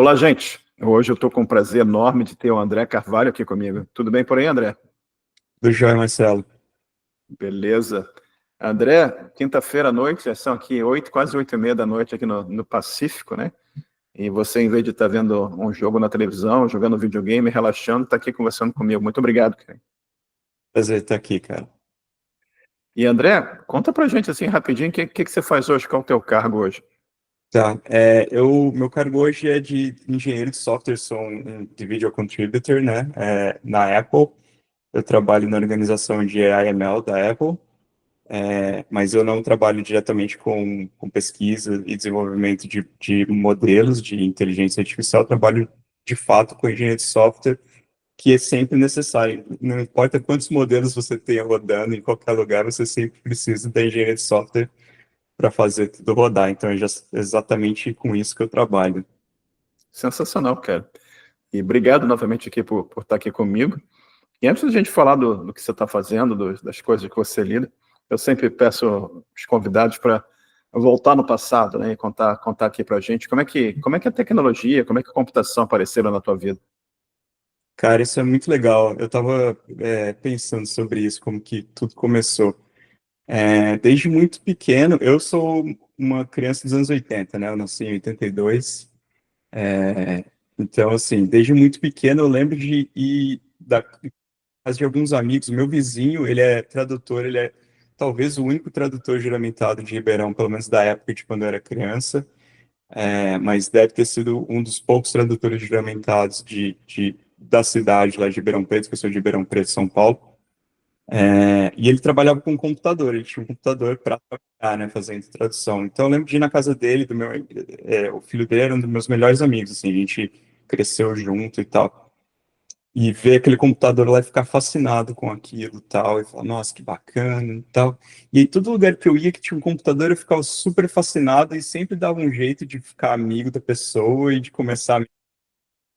Olá, gente. Hoje eu estou com um prazer enorme de ter o André Carvalho aqui comigo. Tudo bem por aí, André? Do Joia Marcelo. Beleza. André, quinta-feira à noite, já são aqui quase 8h30 da noite aqui no Pacífico, né? E você, em vez de estar vendo um jogo na televisão, jogando videogame, relaxando, está aqui conversando comigo. Muito obrigado, cara. Prazer estar aqui, cara. E André, conta pra gente assim rapidinho, o que você faz hoje? Qual é o teu cargo hoje? Tá, meu cargo hoje é de engenheiro de software, sou um individual contributor, né, na Apple. Eu trabalho na organização de AI/ML da Apple, mas eu não trabalho diretamente com pesquisa e desenvolvimento de modelos de inteligência artificial. Eu trabalho, de fato, com engenharia de software, que é sempre necessário. Não importa quantos modelos você tenha rodando em qualquer lugar, você sempre precisa da engenharia de software para fazer tudo rodar. Então, exatamente com isso que eu trabalho. Sensacional, cara. E obrigado novamente aqui por estar aqui comigo. E antes da gente falar do que você está fazendo, das coisas que você lida, eu sempre peço os convidados para voltar no passado, né, e contar aqui para a gente como é que a tecnologia, como é que a computação apareceram na tua vida. Cara, isso é muito legal. Eu estava pensando sobre isso, como que tudo começou. Desde muito pequeno, eu sou uma criança dos anos 80, né? Eu nasci em 82. Então, assim, desde muito pequeno eu lembro de ir da casa de alguns amigos. O meu vizinho, ele é tradutor, ele é talvez o único tradutor juramentado de Ribeirão, pelo menos da época de quando eu era criança. Mas deve ter sido um dos poucos tradutores juramentados da cidade lá de Ribeirão Preto, que eu sou de Ribeirão Preto, São Paulo. E ele trabalhava com um computador, ele tinha um computador para trabalhar, né, fazendo tradução. Então eu lembro de ir na casa dele, o filho dele era um dos meus melhores amigos, assim, a gente cresceu junto e tal. E ver aquele computador lá e ficar fascinado com aquilo e tal, e falar, nossa, que bacana e tal. E aí, todo lugar que eu ia que tinha um computador, eu ficava super fascinado e sempre dava um jeito de ficar amigo da pessoa e de começar.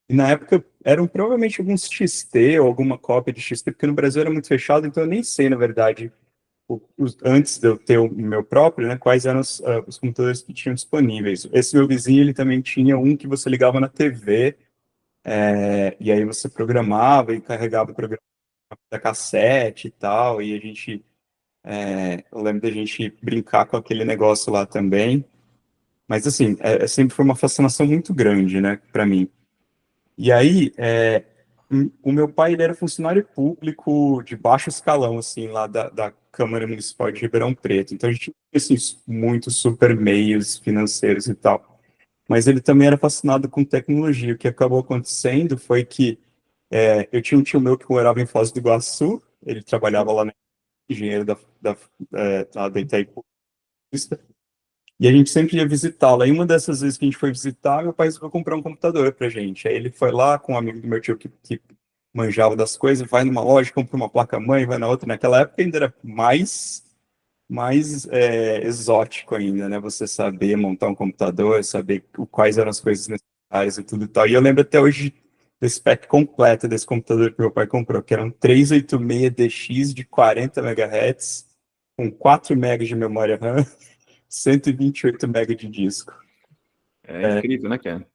E na época eram provavelmente alguns XT ou alguma cópia de XT, porque no Brasil era muito fechado, então eu nem sei, na verdade, antes de eu ter o meu próprio, né, quais eram os computadores que tinham disponíveis. Esse meu vizinho, ele também tinha um que você ligava na TV, e aí você programava e carregava o programa da cassete e tal, e eu lembro da gente brincar com aquele negócio lá também. Mas assim, sempre foi uma fascinação muito grande, né, para mim. E aí, o meu pai, ele era funcionário público de baixo escalão, assim, lá da Câmara Municipal de Ribeirão Preto. Então, a gente tinha, assim, muitos super meios financeiros e tal. Mas ele também era fascinado com tecnologia. O que acabou acontecendo foi que eu tinha um tio meu que morava em Foz do Iguaçu, ele trabalhava lá na engenheiro lá da Itaipu, e a gente sempre ia visitá-lo. Aí uma dessas vezes que a gente foi visitar, meu pai resolveu comprar um computador pra gente. Aí ele foi lá com um amigo do meu tio que manjava das coisas, vai numa loja, compra uma placa-mãe, vai na outra. Naquela época ainda era mais exótico ainda, né? Você saber montar um computador, saber quais eram as coisas necessárias e tudo e tal. E eu lembro até hoje desse spec completo desse computador que meu pai comprou, que era um 386DX de 40 MHz, com 4 MB de memória RAM, 128 MB de disco. É incrível, né, cara?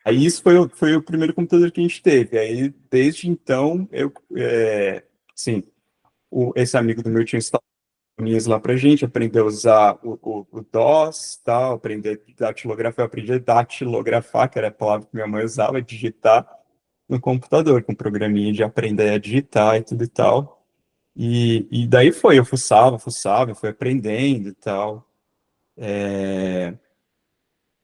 Aí isso foi o primeiro computador que a gente teve. Aí, desde então, sim, esse amigo do meu tinha instalado minhas lá pra gente, aprender a usar o DOS, tal, aprender a datilografar, eu aprendi a datilografar, que era a palavra que minha mãe usava, digitar no computador, com programinha de aprender a digitar e tudo e tal. E daí eu fuçava, fui aprendendo e tal.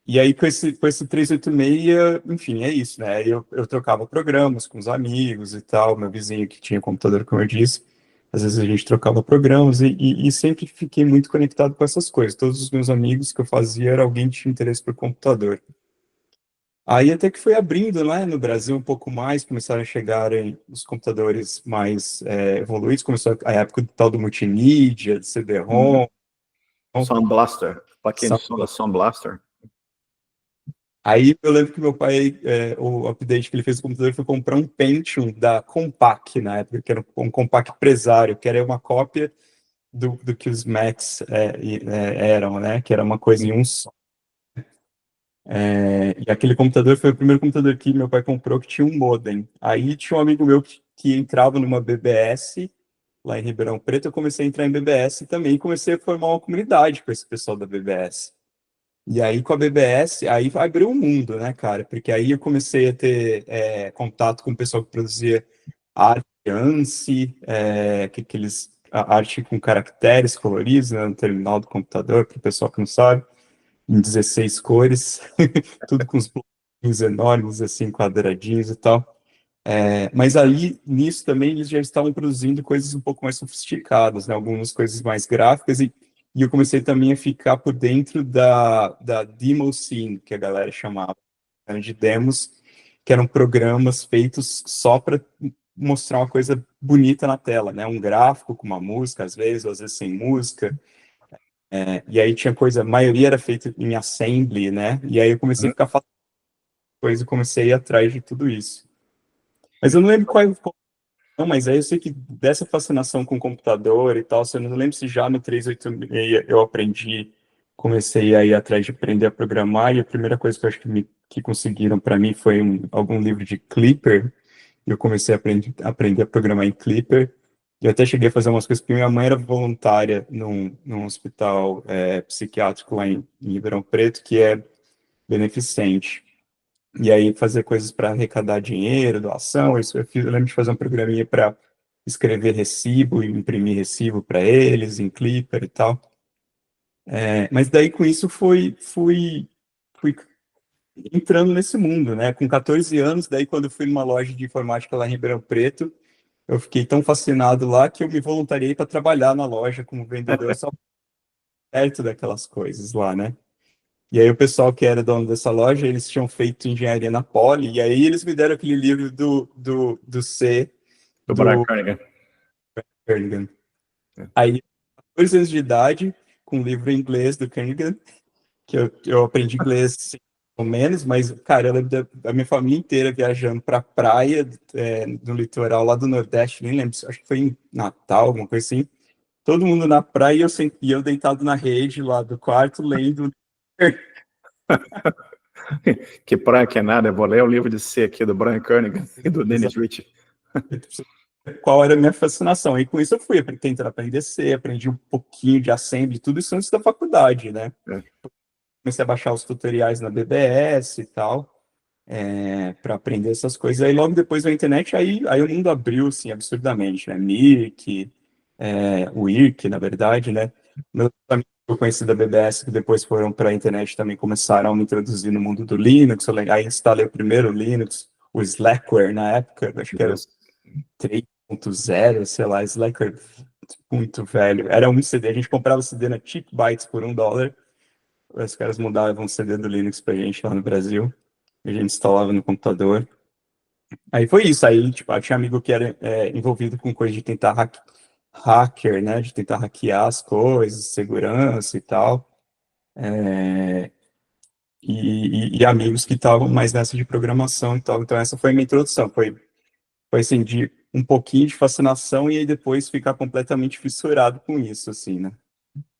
E aí, com esse 386, enfim, é isso, né? Eu trocava programas com os amigos e tal, meu vizinho que tinha computador, como eu disse, às vezes a gente trocava programas e sempre fiquei muito conectado com essas coisas. Todos os meus amigos que eu fazia era alguém que tinha interesse por computador. Aí até que foi abrindo, né, no Brasil um pouco mais, começaram a chegarem os computadores mais evoluídos, começou a época do tal do multimídia, de Uhum. CD-ROM. Sound Blaster, paquete de som da Sound Blaster. Aí eu lembro que meu pai, o update que ele fez no computador foi comprar um Pentium da Compaq na época, que era um Compaq Presário, que era uma cópia do que os Macs eram, né? Que era uma coisa em um só. E aquele computador foi o primeiro computador que meu pai comprou que tinha um modem. Aí tinha um amigo meu que entrava numa BBS lá em Ribeirão Preto, eu comecei a entrar em BBS também e comecei a formar uma comunidade com esse pessoal da BBS. E aí, com a BBS, aí abriu o mundo, né, cara? Porque aí eu comecei a ter contato com o pessoal que produzia arte ANSI, a arte com caracteres coloridos, né, no terminal do computador, para o pessoal que não sabe, em 16 cores, tudo com os bloquinhos enormes, assim, quadradinhos e tal. Mas aí, nisso também, eles já estavam produzindo coisas um pouco mais sofisticadas, né? Algumas coisas mais gráficas, e eu comecei também a ficar por dentro da demo scene, que a galera chamava, né, de demos, que eram programas feitos só para mostrar uma coisa bonita na tela, né? Um gráfico com uma música, às vezes sem música. E aí tinha coisa, a maioria era feita em assembly, né? E aí eu comecei a Uhum. ficar fazendo coisa e comecei a ir atrás de tudo isso. Mas eu não lembro não, mas aí eu sei que dessa fascinação com o computador e tal, se eu não lembro se já no 386 eu aprendi, comecei a ir atrás de aprender a programar, e a primeira coisa que eu acho que conseguiram para mim foi algum livro de Clipper, e eu comecei a aprender a programar em Clipper. Eu até cheguei a fazer umas coisas, porque minha mãe era voluntária num hospital psiquiátrico lá em Ribeirão Preto, que é beneficente. E aí fazer coisas para arrecadar dinheiro, doação, isso eu lembro de fazer um programinha para escrever recibo e imprimir recibo para eles em Clipper e tal. Mas daí com isso fui entrando nesse mundo, né? Com 14 anos, daí quando eu fui numa loja de informática lá em Ribeirão Preto, eu fiquei tão fascinado lá que eu me voluntariei para trabalhar na loja como vendedor só perto daquelas coisas lá, né? E aí o pessoal que era dono dessa loja, eles tinham feito engenharia na Poli, e aí eles me deram aquele livro do C, Do Brian do Kernighan. Kernighan. Aí, 14 anos de idade, com um livro em inglês do Kernighan, que eu aprendi inglês assim, ou menos, mas, cara, eu lembro da minha família inteira viajando pra praia, no litoral lá do Nordeste, nem lembro, acho que foi em Natal, alguma coisa assim. Todo mundo na praia e eu deitado na rede lá do quarto, lendo. Que praia que é nada, eu vou ler o livro de C aqui do Brian Kernighan e do Dennis Ritchie. Qual era a minha fascinação. E com isso eu fui tentar aprender C, aprendi um pouquinho de assembly, tudo isso antes da faculdade, né? É. Comecei a baixar os tutoriais na BBS e tal, para aprender essas coisas. Aí logo depois da internet, aí o mundo abriu, assim, absurdamente, né? Mirk, o IRC, na verdade, né? Meus amigos que eu conheci da BBS, que depois foram para a internet, também começaram a me introduzir no mundo do Linux. Aí instalei o primeiro Linux, o Slackware, na época, acho que era o Isso. 3.0, sei lá, Slacker muito velho. Era um CD, a gente comprava o CD na Cheap Bytes por $1. Os caras mandavam um CD do Linux pra gente lá no Brasil. A gente instalava no computador. Aí foi isso. Aí, tipo, eu tinha amigo que era envolvido com coisa de tentar hacker, né? De tentar hackear as coisas, segurança e tal. E amigos que estavam mais nessa de programação e tal. Então, essa foi a minha introdução. Foi assim, de um pouquinho de fascinação e aí depois ficar completamente fissurado com isso, assim, né?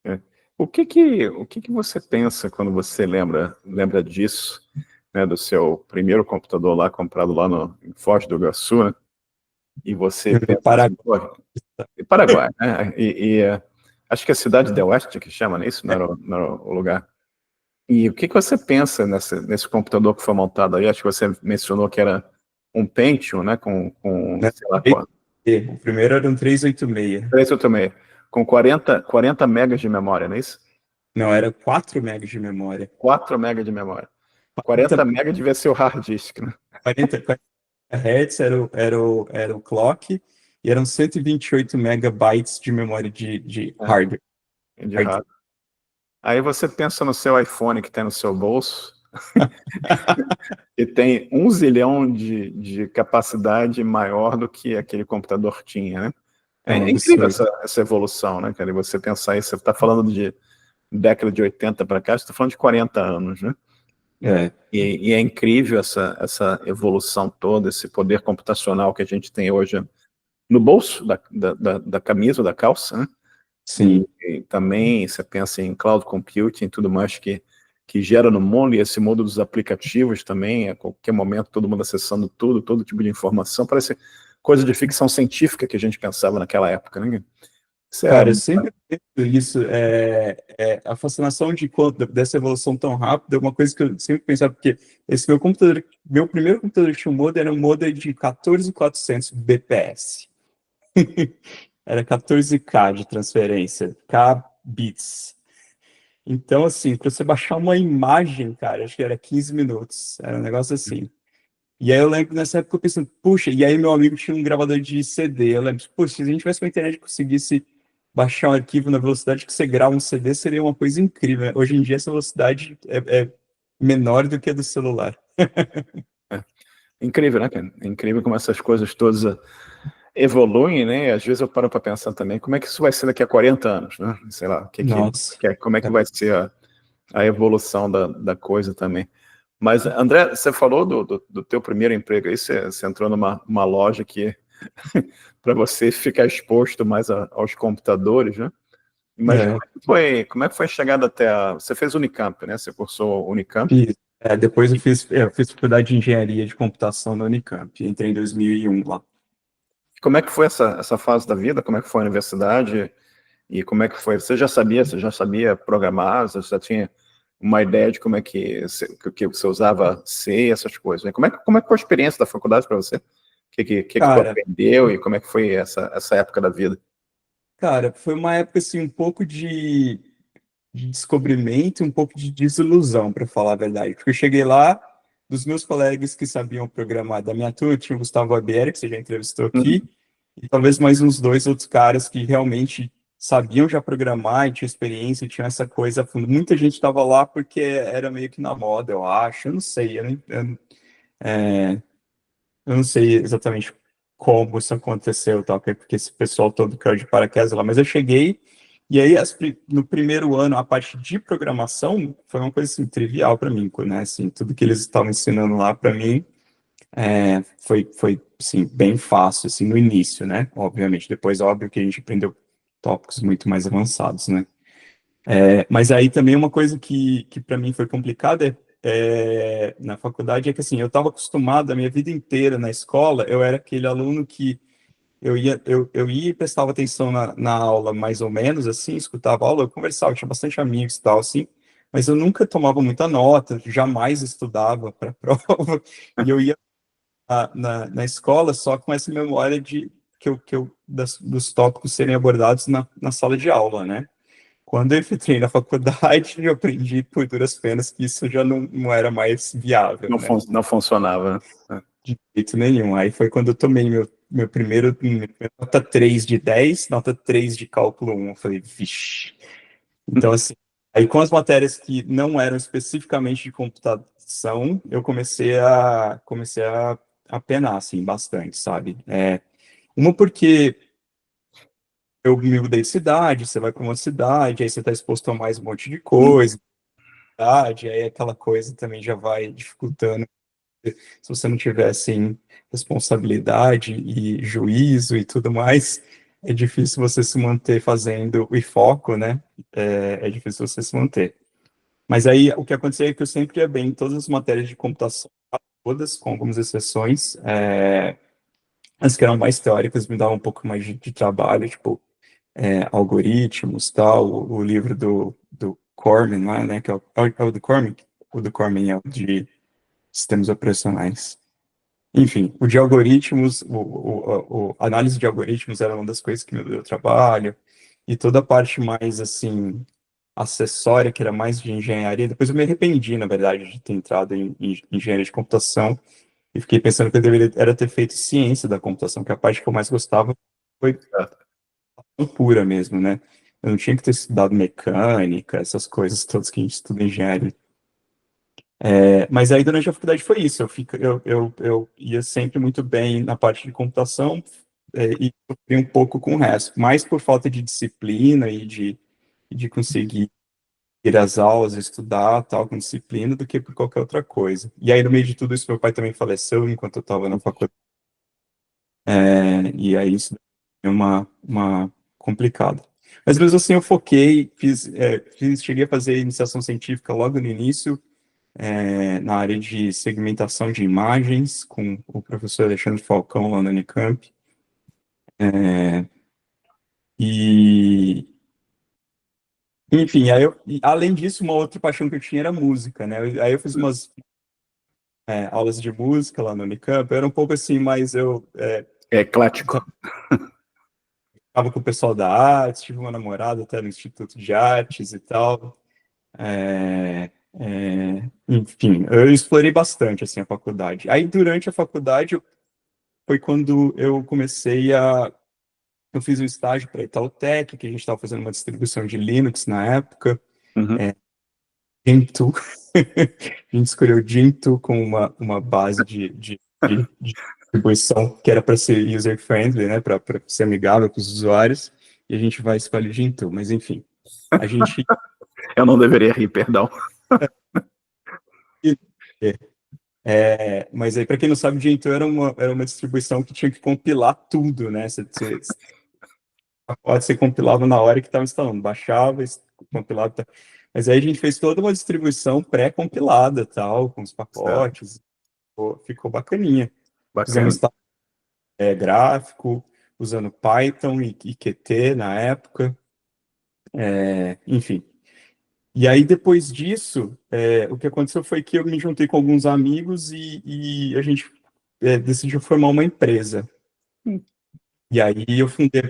É. O que que você pensa quando você lembra disso, né, do seu primeiro computador lá, comprado lá em Foz do Iguaçu, né, e você Do pensa assim, Paraguai. pô, e Paraguai, né, acho que é Cidade del Oeste que chama, né, isso não era o lugar. E o que que você pensa nesse computador que foi montado aí? Acho que você mencionou que era um Pentium, né, com Né? sei lá, O primeiro era um 386. 386, com 40 megas de memória, não é isso? Não, era 4 megas de memória. 4 megas de memória. 40, 40 megas devia ser o hard disk, né? 40 Hz era o clock e eram 128 megabytes de memória de hardware. De hard. Aí você pensa no seu iPhone que tem no seu bolso, e tem 1 zilhão de capacidade maior do que aquele computador tinha, né? É um É incrível absurdo. essa evolução, né, cara? E você pensar isso, você está falando de década de 80 para cá, você está falando de 40 anos, né? É, E é incrível essa evolução toda, esse poder computacional que a gente tem hoje no bolso da camisa, da calça, né? sim. E também você pensa em cloud computing e tudo mais que que gera no mundo, e esse mundo dos aplicativos também, a qualquer momento, todo mundo acessando tudo, todo tipo de informação, parece coisa de ficção científica que a gente pensava naquela época, né? Isso é, Cara, eu sempre penso isso, a fascinação dessa evolução tão rápida é uma coisa que eu sempre pensava, porque esse meu primeiro computador que tinha um modem era um modem de 14.400 bps. Era 14K de transferência, K bits. Então, assim, para você baixar uma imagem, cara, acho que era 15 minutos, era um negócio assim. E aí eu lembro nessa época eu pensando, puxa, e aí meu amigo tinha um gravador de CD. Eu lembro, puxa, se a gente tivesse com a internet e conseguisse baixar um arquivo na velocidade que você grava um CD, seria uma coisa incrível, né? Hoje em dia essa velocidade é menor do que a do celular. é incrível, né, cara? É incrível como essas coisas todas evoluem, né? Às vezes eu paro para pensar também como é que isso vai ser daqui a 40 anos, né? Sei lá, Nossa. como é que vai ser a evolução da coisa também. Mas, André, você falou do teu primeiro emprego aí, você entrou numa loja que para você ficar exposto mais aos computadores, né? Mas É, como é que foi a chegada você fez Unicamp, né? Você cursou Unicamp. fiz. Depois eu fiz faculdade de engenharia de computação na Unicamp. Entrei em 2001 lá. Como é que foi essa fase da vida? Como é que foi a universidade? E como é que foi? Você já sabia programar? Você já tinha uma ideia de como é que você usava C, essas coisas, né? Como é que foi a experiência da faculdade para você? O que tu Cara, aprendeu e como é que foi essa época da vida? cara, foi uma época assim um pouco de descobrimento e um pouco de desilusão, para falar a verdade. Porque eu cheguei lá, dos meus colegas que sabiam programar da minha turma, tinha o Gustavo Barbieri, que você já entrevistou Uhum. aqui, e talvez mais uns dois outros caras que realmente sabiam já programar e tinham experiência, e tinham essa coisa a fundo. Muita gente estava lá porque era meio que na moda, eu acho. Eu não sei, eu não sei exatamente como isso aconteceu, tá? Porque esse pessoal todo caiu de paraquedas lá, mas eu cheguei e aí no primeiro ano a parte de programação foi uma coisa assim trivial para mim, né? Assim, tudo que eles estavam ensinando lá para mim foi assim, bem fácil assim no início, né? Obviamente, depois óbvio que a gente aprendeu tópicos muito mais avançados, né? Mas aí também uma coisa que para mim foi complicada na faculdade é que assim, eu estava acostumado a minha vida inteira na escola, eu era aquele aluno que eu ia e prestava atenção na aula mais ou menos, assim, escutava a aula, eu conversava, eu tinha bastante amigos e tal, assim, mas eu nunca tomava muita nota, jamais estudava para a prova, e eu ia na escola só com essa memória dos tópicos serem abordados na sala de aula, né? Quando eu entrei na faculdade, eu aprendi por duras penas que isso já não era mais viável, né? Não funcionava, né? De jeito nenhum. Aí foi quando eu tomei meu primeiro nota 3 de 10, nota 3 de cálculo 1. Eu falei, vixe. Então, assim, aí com as matérias que não eram especificamente de computação, eu comecei a penar, assim, bastante, sabe? Uma porque eu me mudei de cidade, você vai para uma cidade, aí você está exposto a mais um monte de Hum. coisa, aí aquela coisa também já vai dificultando. Se você não tiver, assim, responsabilidade e juízo e tudo mais, é difícil você se manter fazendo e foco, né? É difícil você se manter. Mas aí o que aconteceu é que eu sempre ia bem em todas as matérias de computação, todas, com algumas exceções, as que eram mais teóricas me davam um pouco mais de trabalho, tipo, algoritmos, tal, o livro do Cormen lá, né, que é o do Cormen, o do Cormen é o de sistemas operacionais. Enfim, o de algoritmos, a análise de algoritmos era uma das coisas que me deu trabalho, e toda a parte mais, assim, acessória, que era mais de engenharia, depois eu me arrependi, na verdade, de ter entrado em engenharia de computação, e fiquei pensando que eu deveria era ter feito ciência da computação, que a parte que eu mais gostava foi pura mesmo, né? Eu não tinha que ter estudado mecânica, essas coisas todas que a gente estuda em engenharia. Mas aí durante a faculdade foi isso, eu ia sempre muito bem na parte de computação e sofri um pouco com o resto, mais por falta de disciplina e de conseguir ir às aulas, estudar, tal, com disciplina, do que por qualquer outra coisa. E aí, no meio de tudo isso, meu pai também faleceu enquanto eu estava na faculdade, e aí isso é uma complicada. Mas mesmo assim eu foquei, cheguei a fazer iniciação científica logo no início, na área de segmentação de imagens, com o professor Alexandre Falcão lá na Unicamp. E, enfim, além disso, uma outra paixão que eu tinha era música, né? Aí eu fiz umas aulas de música lá no Unicamp, eu era um pouco assim, mas eu É eclético. estava com o pessoal da arte, tive uma namorada até no Instituto de Artes e tal. Enfim, eu explorei bastante assim a faculdade. Aí durante a faculdade foi quando eu eu fiz um estágio para a Itautec, que a gente estava fazendo uma distribuição de Linux na época. Uhum. Gentoo. A gente escolheu Gentoo como uma base de distribuição que era para ser user-friendly, né, para ser amigável com os usuários, e a gente vai escolher Gentoo, mas enfim. A gente. Eu não deveria rir, perdão. Mas aí, para quem não sabe, o Gentoo era uma distribuição que tinha que compilar tudo, né? Pode ser compilado na hora que estava instalando, baixava, compilava. Mas aí a gente fez toda uma distribuição pré-compilada, tal, com os Certo. pacotes, ficou bacaninha. Bacana. Fizemos gráfico, usando Python e Qt na época, enfim. E aí, depois disso, o que aconteceu foi que eu me juntei com alguns amigos e a gente decidiu formar uma empresa. Hum. E aí eu fundei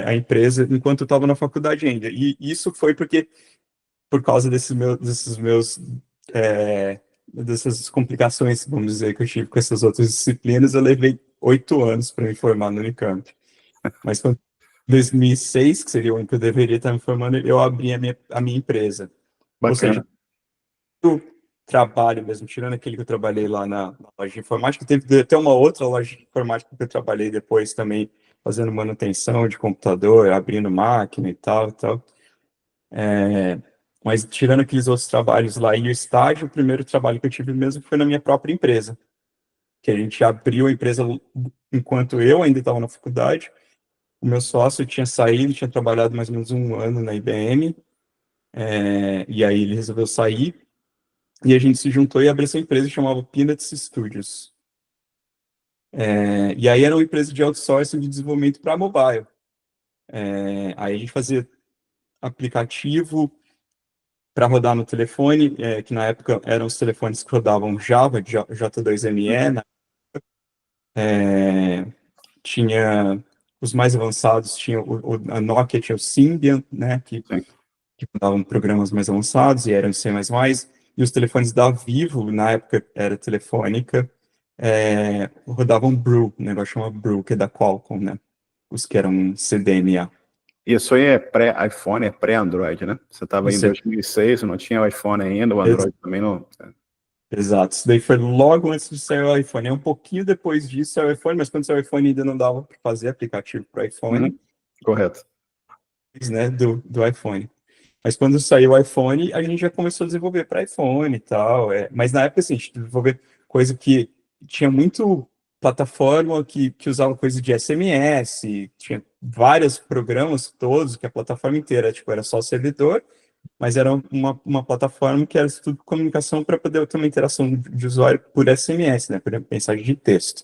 a empresa enquanto eu estava na faculdade ainda. E isso foi por causa dessas complicações, vamos dizer, que eu tive com essas outras disciplinas, eu levei 8 anos para me formar no Unicamp. Mas quando, em 2006, que seria o ano que eu deveria estar me formando, eu abri a minha empresa. Ou seja, Bacana. o trabalho mesmo, tirando aquele que eu trabalhei lá na loja de informática, teve até uma outra loja de informática que eu trabalhei depois também, fazendo manutenção de computador, abrindo máquina e tal, e tal. Mas tirando aqueles outros trabalhos lá e o estágio, o primeiro trabalho que eu tive mesmo foi na minha própria empresa, que a gente abriu a empresa enquanto eu ainda estava na faculdade. O meu sócio tinha saído, tinha trabalhado mais ou menos um ano na IBM, e aí ele resolveu sair, e a gente se juntou e abriu essa empresa que chamava Peanuts Studios. E aí era uma empresa de outsourcing de desenvolvimento para mobile. Aí a gente fazia aplicativo para rodar no telefone, que na época eram os telefones que rodavam Java, J2ME, né? Tinha os mais avançados, tinha a Nokia tinha o Symbian, né, Sim. que rodavam programas mais avançados e eram em C++, e os telefones da Vivo, na época era telefônica, rodavam Brew, um negócio chamado Brew, que é da Qualcomm, né, os que eram CDMA. Isso aí é pré-iPhone, é pré-Android, né? Você estava em Isso é, 2006, não tinha o iPhone ainda, o Android também não. exato, isso daí foi logo antes de sair o iPhone, um pouquinho depois disso saiu o iPhone, mas quando saiu o iPhone ainda não dava para fazer aplicativo para iPhone, Uhum. Correto. né, do iPhone. Mas quando saiu o iPhone, a gente já começou a desenvolver para iPhone e tal. Mas na época, assim, a gente desenvolveu coisa que tinha muito plataforma que usava coisa de SMS, tinha vários programas todos, que a plataforma inteira, tipo, era só servidor, mas era uma plataforma que era tudo comunicação para poder ter uma interação de usuário por SMS, né, por mensagem de texto.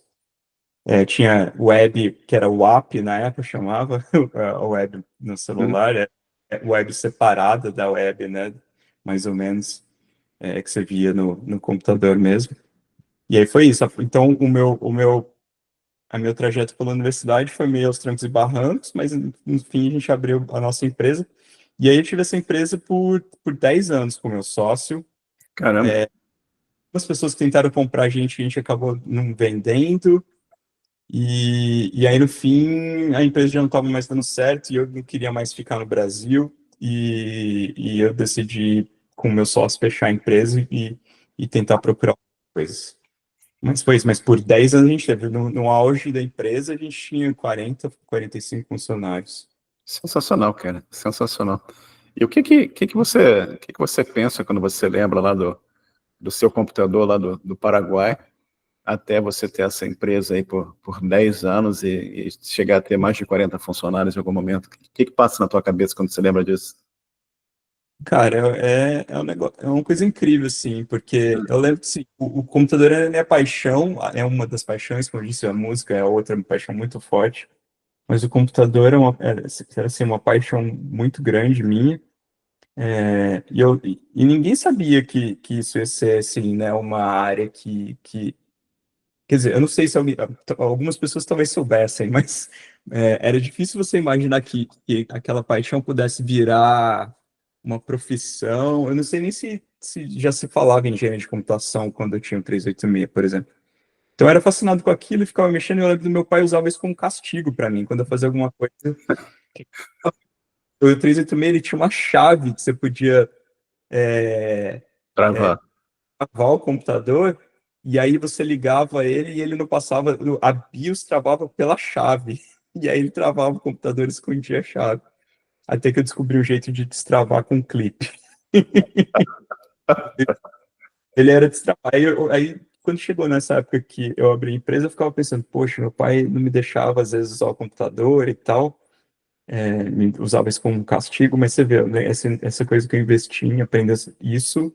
Tinha web, que era o app, na época chamava, a web no Uhum. celular, web separada da web, né? Mais ou menos, que você via no computador mesmo. E aí foi isso. Então, a meu trajeto pela universidade foi meio aos trancos e barrancos, mas no fim a gente abriu a nossa empresa. E aí eu tive essa empresa por 10 anos com meu sócio. Caramba. As pessoas que tentaram comprar a gente acabou não vendendo. E aí, no fim, a empresa já não estava mais dando certo e eu não queria mais ficar no Brasil. E eu decidi, com o meu sócio, fechar a empresa e tentar procurar coisas. Mas foi isso, mas por 10 anos a gente teve. No auge da empresa, a gente tinha 45 funcionários. Sensacional, cara. Sensacional. E o que que você pensa quando você lembra lá do seu computador lá do Paraguai? até você ter essa empresa aí por 10 anos e chegar a ter mais de 40 funcionários em algum momento. O que passa na tua cabeça quando você lembra disso? Cara, é um negócio, é uma coisa incrível, assim, porque eu lembro que assim, o computador é a minha paixão, é uma das paixões, como eu disse, a música é outra paixão muito forte, mas o computador era assim, uma paixão muito grande minha, e ninguém sabia que isso ia ser, assim, né, uma área quer dizer, eu não sei se algumas pessoas talvez soubessem, mas era difícil você imaginar que aquela paixão pudesse virar uma profissão. Eu não sei nem se já se falava em engenharia de computação quando eu tinha o 386, por exemplo. Então eu era fascinado com aquilo e ficava mexendo. E eu lembro do meu pai usava isso como castigo para mim. Quando eu fazia alguma coisa, o 386 ele tinha uma chave que você podia Travar. travar o computador. E aí você ligava ele e ele não passava, a BIOS travava pela chave. E aí ele travava o computador e escondia a chave. Até que eu descobri o jeito de destravar com um clipe. Ele era destravar. Aí, quando chegou nessa época que eu abri a empresa, eu ficava pensando, poxa, meu pai não me deixava, às vezes, usar o computador e tal, usava isso como um castigo, mas você vê, né, essa coisa que eu investi em aprender isso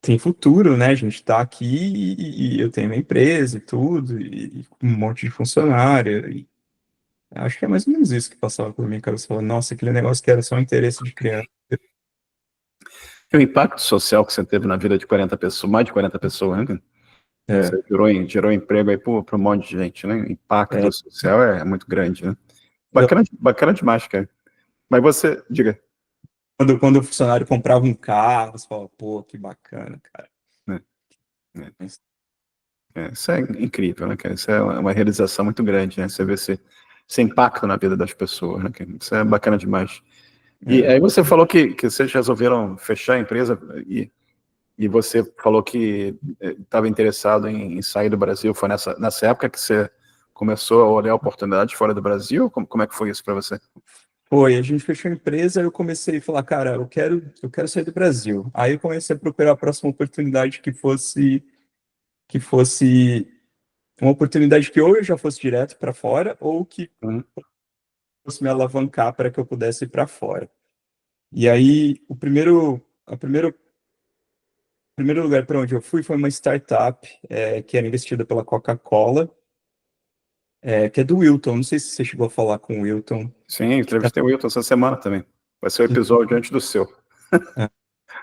tem futuro, né? A gente tá aqui e eu tenho uma empresa e tudo, e um monte de funcionário, e acho que é mais ou menos isso que passava por mim, cara. Você fala, nossa, aquele negócio que era só interesse de criança. E o impacto social que você teve na vida de 40 pessoas, mais de 40 pessoas, né? É, Você gerou emprego aí para um monte de gente, né? O impacto é, social é muito grande, né? eu- Bacana demais, cara. Mas você, diga, quando o funcionário comprava um carro, você fala, pô, que bacana, cara. né? É, Mas, isso é incrível, né, cara? Isso é uma realização muito grande, né? Você vê esse impacto na vida das pessoas, né, cara? Isso é bacana demais. E é, aí você falou que vocês resolveram fechar a empresa e você falou que estava interessado em sair do Brasil. Foi nessa época que você começou a olhar oportunidades fora do Brasil? Como é que foi isso para você? Foi, a gente fechou a empresa, eu comecei a falar, cara, eu quero sair do Brasil. Aí eu comecei a procurar a próxima oportunidade que fosse uma oportunidade que ou eu já fosse direto para fora, ou que Hum, fosse me alavancar para que eu pudesse ir para fora. E aí, o primeiro lugar para onde eu fui foi uma startup que era investida pela Coca-Cola, que é do Wilton. Não sei se você chegou a falar com o Wilton. sim, Que tá, entrevistei o Wilton essa semana também. Vai ser o episódio antes do seu. é.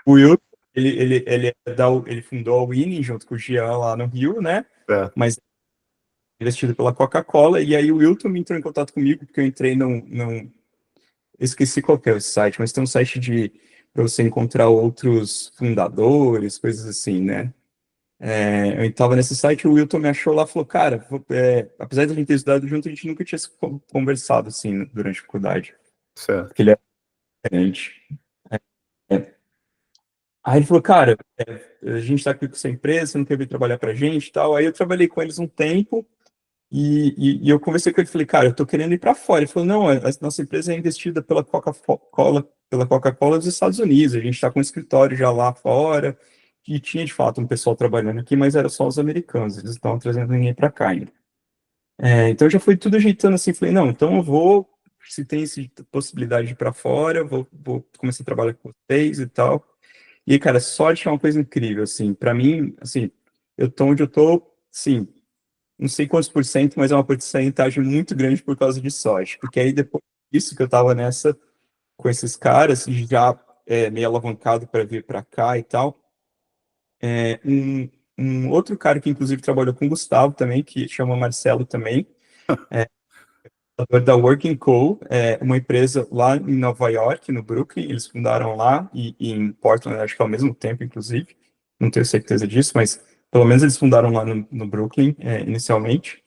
O Wilton, ele fundou a Winning junto com o Jean lá no Rio, né? É, Mas investido pela Coca-Cola. E aí o Wilton me entrou em contato comigo, porque eu entrei esqueci qual que é o site, mas tem um site para você encontrar outros fundadores, coisas assim, né? Eu estava nesse site, o Wilton me achou lá e falou, cara, apesar de a gente ter estudado junto, a gente nunca tinha se conversado assim durante a faculdade, certo. porque ele é diferente. É. Aí ele falou, cara, a gente está aqui com essa empresa, você não quer vir trabalhar para a gente e tal. Aí eu trabalhei com eles um tempo e eu conversei com ele e falei, cara, eu tô querendo ir para fora. Ele falou, não, a nossa empresa é investida pela Coca-Cola dos Estados Unidos, a gente está com um escritório já lá fora. E tinha de fato um pessoal trabalhando aqui, mas era só os americanos, eles não estavam trazendo ninguém para cá ainda. Então já foi tudo ajeitando assim, falei, não, então eu vou, se tem essa possibilidade de ir para fora, eu vou começar a trabalhar com vocês e tal. E aí, cara, sorte é uma coisa incrível, assim, para mim, assim, eu tô onde eu tô, sim, não sei quantos por cento, mas é uma porcentagem muito grande por causa de sorte, porque aí depois disso que eu tava nessa, com esses caras, já meio alavancado para vir para cá e tal, um outro cara que inclusive trabalhou com o Gustavo também, que chama Marcelo também, fundador da Working Co, uma empresa lá em Nova York, no Brooklyn, eles fundaram lá e em Portland, acho que ao mesmo tempo, inclusive, não tenho certeza disso, mas pelo menos eles fundaram lá no Brooklyn, inicialmente.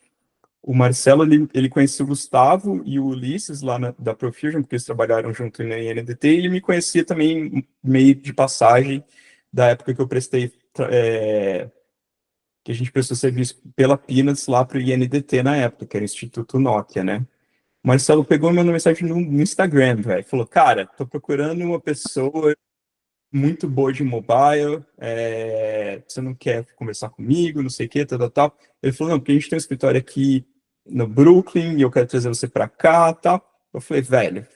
O Marcelo, ele conhecia o Gustavo e o Ulisses lá da Profusion, porque eles trabalharam junto na INDT, e ele me conhecia também meio de passagem da época que eu prestei, que a gente prestou serviço pela Pinas lá para o INDT na época, que era o Instituto Nokia, né? O Marcelo pegou e mandou mensagem no Instagram, velho. Falou, cara, tô procurando uma pessoa. muito boa de mobile, você não quer conversar comigo, não sei o que, tal, tal, tal. Ele falou, não, porque a gente tem um escritório aqui no Brooklyn e eu quero trazer você para cá, tal. Eu falei, velho,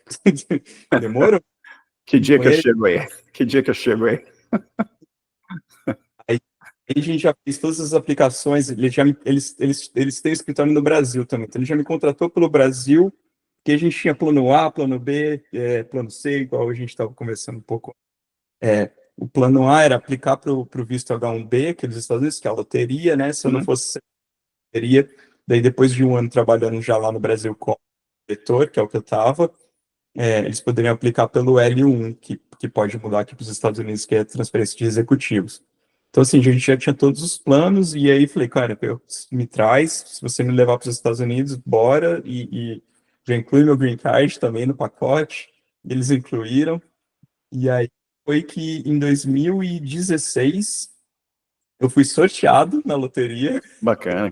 demorou Que dia com que eu ele. chego aí? Que dia que eu chego aí? Aí a gente já fez todas as aplicações, eles têm escritório no Brasil também, então ele já me contratou pelo Brasil, que a gente tinha plano A, plano B, plano C, igual a gente estava conversando um pouco. O plano A era aplicar para o visto H1B, aqui nos Estados Unidos, que é a loteria, né? Se eu não Uhum. fosse loteria, daí depois de um ano trabalhando já lá no Brasil como diretor, que é o que eu estava, eles poderiam aplicar pelo L1, que pode mudar aqui para os Estados Unidos, que é transferência de executivos. Então, assim, a gente já tinha todos os planos, e aí falei, cara, me traz, se você me levar para os Estados Unidos, bora, e já inclui meu green card também no pacote, eles incluíram, e aí foi que em 2016 eu fui sorteado na loteria. Bacana.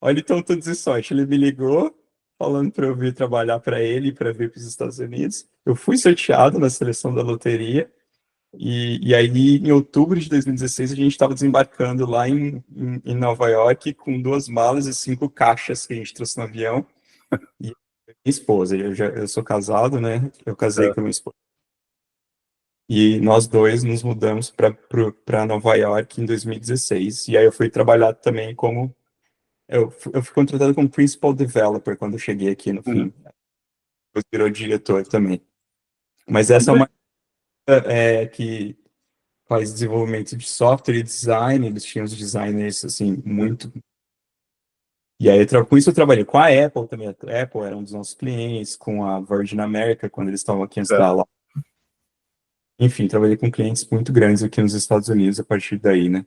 Olha, então tudo de sorte. Ele me ligou falando para eu vir trabalhar para ele, para vir para os Estados Unidos. Eu fui sorteado na seleção da loteria. E aí, em outubro de 2016, a gente estava desembarcando lá em Nova York com 2 malas e 5 caixas que a gente trouxe no avião. E minha esposa, eu sou casado, né? Eu casei com a minha esposa. E nós dois nos mudamos para Nova York em 2016. E aí eu fui trabalhar também como. Eu fui contratado como Principal Developer quando eu cheguei aqui no Uhum. fim. Eu virou diretor também. Mas essa é uma que faz desenvolvimento de software e design. Eles tinham os designers, assim, Uhum. muito. E aí, com isso, eu trabalhei com a Apple também. A Apple era um dos nossos clientes, com a Virgin America, quando eles estavam aqui antes da Certo. lá. Enfim, trabalhei com clientes muito grandes aqui nos Estados Unidos a partir daí, né?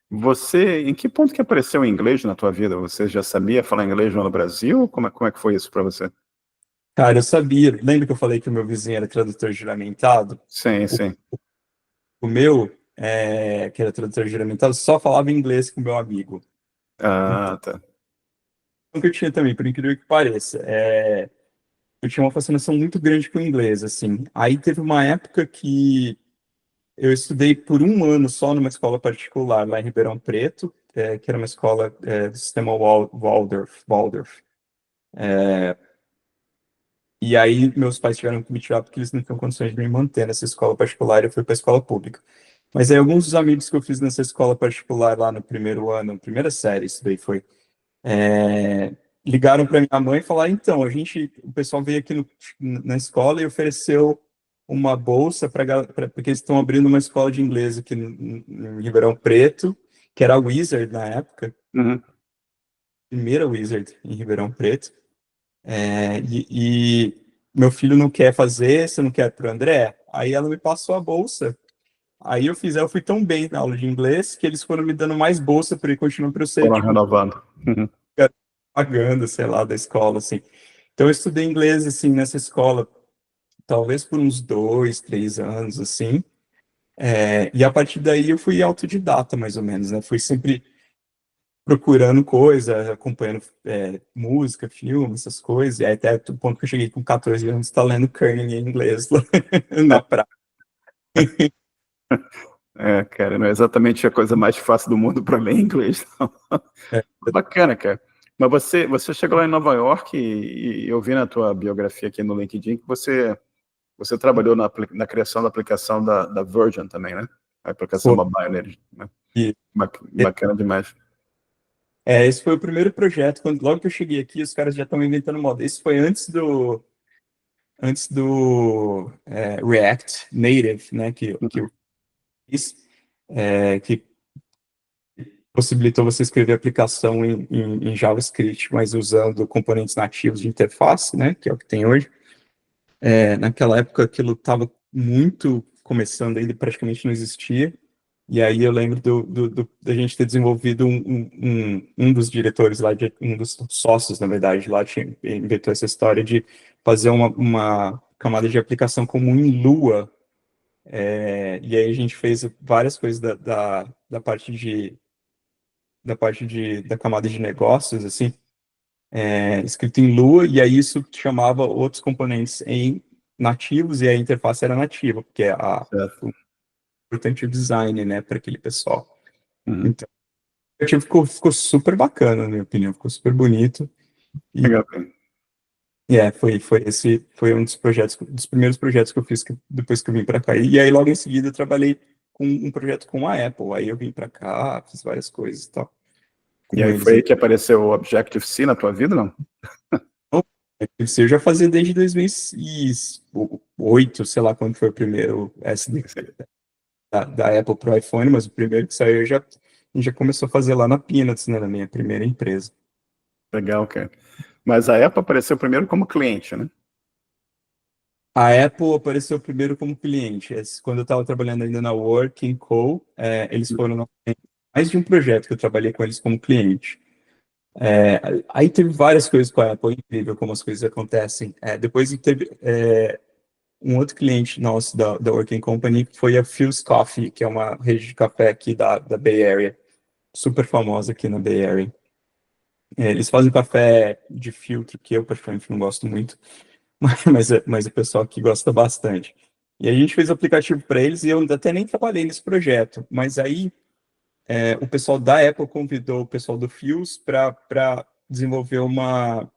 Você, em que ponto que apareceu o inglês na tua vida? Você já sabia falar inglês lá no Brasil? Como é que foi isso para você? Cara, eu sabia. Lembra que eu falei que o meu vizinho era tradutor juramentado? Sim, O, sim. o meu, que era tradutor juramentado, só falava inglês com o meu amigo. Então, Ah, tá. o que eu tinha também, por incrível que pareça, eu tinha uma fascinação muito grande com o inglês, assim. Aí teve uma época que eu estudei por um ano só numa escola particular lá em Ribeirão Preto, que era uma escola do sistema Waldorf. E aí meus pais tiveram que me tirar porque eles não tinham condições de me manter nessa escola particular e eu fui para a escola pública. Mas aí alguns dos amigos que eu fiz nessa escola particular lá no primeiro ano, primeira série, isso daí foi, é, ligaram para minha mãe e falaram, então, o pessoal veio aqui na escola e ofereceu uma bolsa porque eles estão abrindo uma escola de inglês aqui em Ribeirão Preto, que era a Wizard na época, Uhum. primeira Wizard em Ribeirão Preto. E meu filho não quer fazer, você não quer para o André? Aí ela me passou a bolsa. Aí eu fui tão bem na aula de inglês que eles foram me dando mais bolsa para ir continuar para eu ser, Foram tipo, renovando. Uhum. pagando, sei lá, da escola, assim. Então eu estudei inglês, assim, nessa escola, talvez por uns 2, 3 anos, assim. E a partir daí eu fui autodidata, mais ou menos, né? Fui sempre procurando coisa, acompanhando música, filme, essas coisas. E aí até o ponto que eu cheguei com 14 anos, tá lendo Kerning em inglês lá na praia. É, cara, não é exatamente a coisa mais fácil do mundo para ler inglês, não. É, Bacana, cara. Mas você chegou lá em Nova York e eu vi na tua biografia aqui no LinkedIn que você trabalhou na criação da aplicação da Virgin também, né? A aplicação foi, mobile deles, né? e- Bacana demais. esse foi o primeiro projeto. Logo que eu cheguei aqui, os caras já estão inventando moda. Esse foi antes do React Native, né, que Uhum. eu fiz, que possibilitou você escrever aplicação em JavaScript, mas usando componentes nativos de interface, né, que é o que tem hoje. Naquela época aquilo estava muito começando, ainda praticamente não existia. E aí eu lembro da gente ter desenvolvido um dos diretores lá, um dos sócios, na verdade, lá inventou essa história de fazer uma camada de aplicação comum em Lua. E aí a gente fez várias coisas da parte da camada de negócios, assim, escrito em Lua, e aí isso chamava outros componentes em nativos e a interface era nativa, porque Certo. o importante é o design, né, para aquele pessoal. Uhum. Então, o aplicativo ficou super bacana, na minha opinião, ficou super bonito. E, Legal, cara. foi um dos projetos, dos primeiros projetos que eu fiz depois que eu vim para cá. E aí, logo em seguida, eu trabalhei com um projeto com a Apple. Aí eu vim para cá, fiz várias coisas e tal, E com aí eles. foi aí que apareceu o Objective-C na tua vida, não? Então, isso eu já fazia desde 2008, sei lá quando foi o primeiro SDK da Apple para o iPhone, mas o primeiro que saiu a gente já começou a fazer lá na Peanuts, né, na minha primeira empresa. Legal, cara. Mas a Apple apareceu primeiro como cliente, né? A Apple apareceu primeiro como cliente. Quando eu estava trabalhando ainda na Working Co, eles foram mais de um projeto que eu trabalhei com eles como cliente. Aí teve várias coisas com a Apple, incrível como as coisas acontecem. Depois teve um outro cliente nosso da Working Company, que foi a Fuse Coffee, que é uma rede de café aqui da Bay Area, super famosa aqui na Bay Area. Eles fazem café de filtro, que eu particularmente não gosto muito, mas o pessoal aqui gosta bastante. E a gente fez o aplicativo para eles e eu até nem trabalhei nesse projeto, mas aí o pessoal da Apple convidou o pessoal do Fuse para desenvolver uma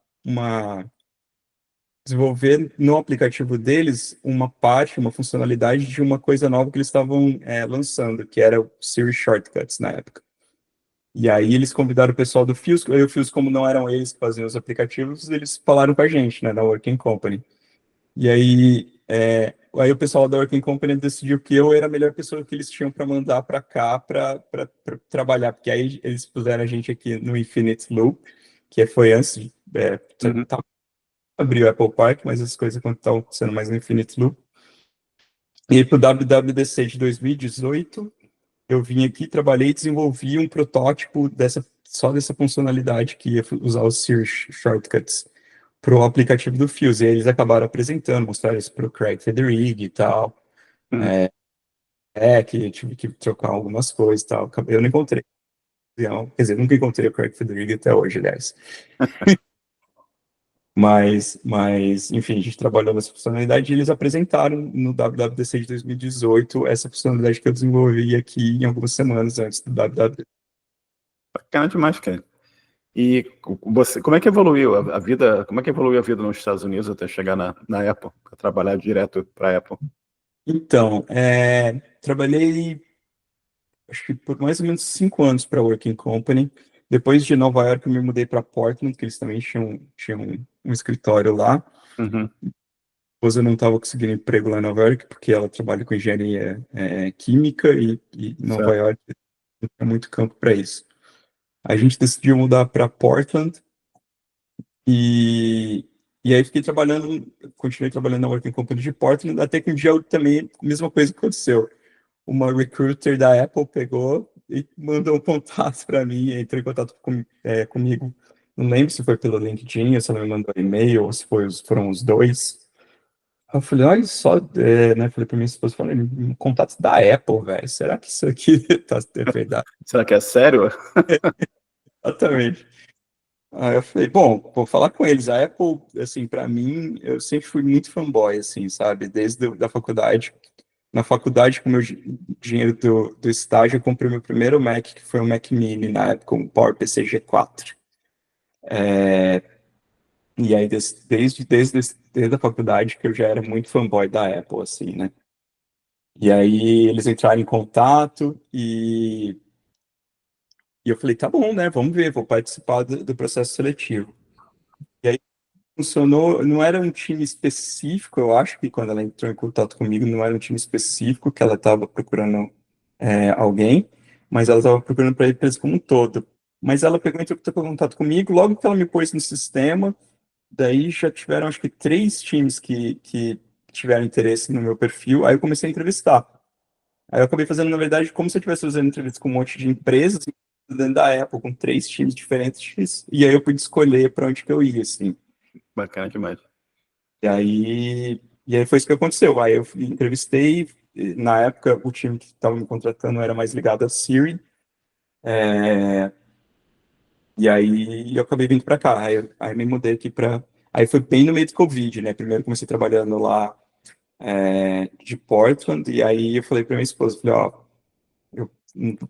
desenvolver no aplicativo deles uma parte, uma funcionalidade de uma coisa nova que eles estavam lançando, que era o Siri Shortcuts na época. E aí eles convidaram o pessoal do Fuse, e o Fuse, como não eram eles que faziam os aplicativos, eles falaram com a gente, né, na Working Company. E aí o pessoal da Working Company decidiu que eu era a melhor pessoa que eles tinham para mandar para cá para trabalhar, porque aí eles puseram a gente aqui no Infinite Loop, que foi antes de Uhum. abrir o Apple Park, mas as coisas estão acontecendo mais no Infinite Loop. E para o WWDC de 2018, eu vim aqui, trabalhei e desenvolvi um protótipo só dessa funcionalidade que ia usar os Siri Shortcuts para o aplicativo do Fuse. E aí eles acabaram apresentando, mostraram isso para o Craig Federighi e tal. Uhum. Que eu tive que trocar algumas coisas e tal. Eu não encontrei. Quer dizer, nunca encontrei o Craig Federighi até hoje, aliás. Enfim, a gente trabalhou nessa funcionalidade e eles apresentaram no WWDC de 2018 essa funcionalidade que eu desenvolvi aqui em algumas semanas antes do WWDC. Bacana demais, cara. E você, como é que evoluiu a vida? Como é que evoluiu a vida nos Estados Unidos até chegar na Apple, para trabalhar direto para a Apple? Então, trabalhei, acho que por mais ou menos 5 anos para a Working Company. Depois de Nova York, eu me mudei para Portland, que eles também tinham um escritório lá. Uhum. Depois eu não estava conseguindo emprego lá em Nova York, porque ela trabalha com engenharia química e Nova Certo. York não tem muito campo para isso. A gente decidiu mudar para Portland e, e aí fiquei trabalhando, continuei trabalhando na Working Company de Portland, até que um dia eu também, a mesma coisa aconteceu. Uma recruiter da Apple pegou e mandou um contato para mim, entrou em contato comigo. Não lembro se foi pelo LinkedIn, ou se ela me mandou um e-mail, ou se foram os dois. Eu falei, olha só, né? Falei para minha esposa, falei, um contato da Apple, velho. Será que isso aqui é verdade? Será que é sério? Exatamente. Aí eu falei, bom, vou falar com eles. A Apple, assim, para mim, eu sempre fui muito fanboy, assim, sabe? Desde da faculdade. Na faculdade, com o meu dinheiro do estágio, eu comprei meu primeiro Mac, que foi um Mac Mini, na época, um PowerPC G4. E aí, desde a faculdade, que eu já era muito fanboy da Apple, assim, né? E aí, eles entraram em contato e eu falei, tá bom, né? Vamos ver, vou participar do processo seletivo. E aí, funcionou, não era um time específico, eu acho que quando ela entrou em contato comigo, não era um time específico que ela estava procurando alguém, mas ela estava procurando para a empresa como um todo. Mas ela pegou e entrou em contato comigo, logo que ela me pôs no sistema, daí já tiveram acho que 3 times que tiveram interesse no meu perfil, aí eu comecei a entrevistar. Aí eu acabei fazendo, na verdade, como se eu estivesse fazendo entrevistas com um monte de empresas dentro da Apple, com 3 times diferentes, e aí eu pude escolher para onde que eu ia, assim. Bacana demais. E aí foi isso que aconteceu. Aí eu entrevistei, na época o time que estava me contratando era mais ligado a Siri, e aí eu acabei vindo para cá. Aí me mudei aqui para. Aí foi bem no meio do Covid, né? Primeiro comecei trabalhando lá de Portland, e aí eu falei para minha esposa, falei, ó, eu,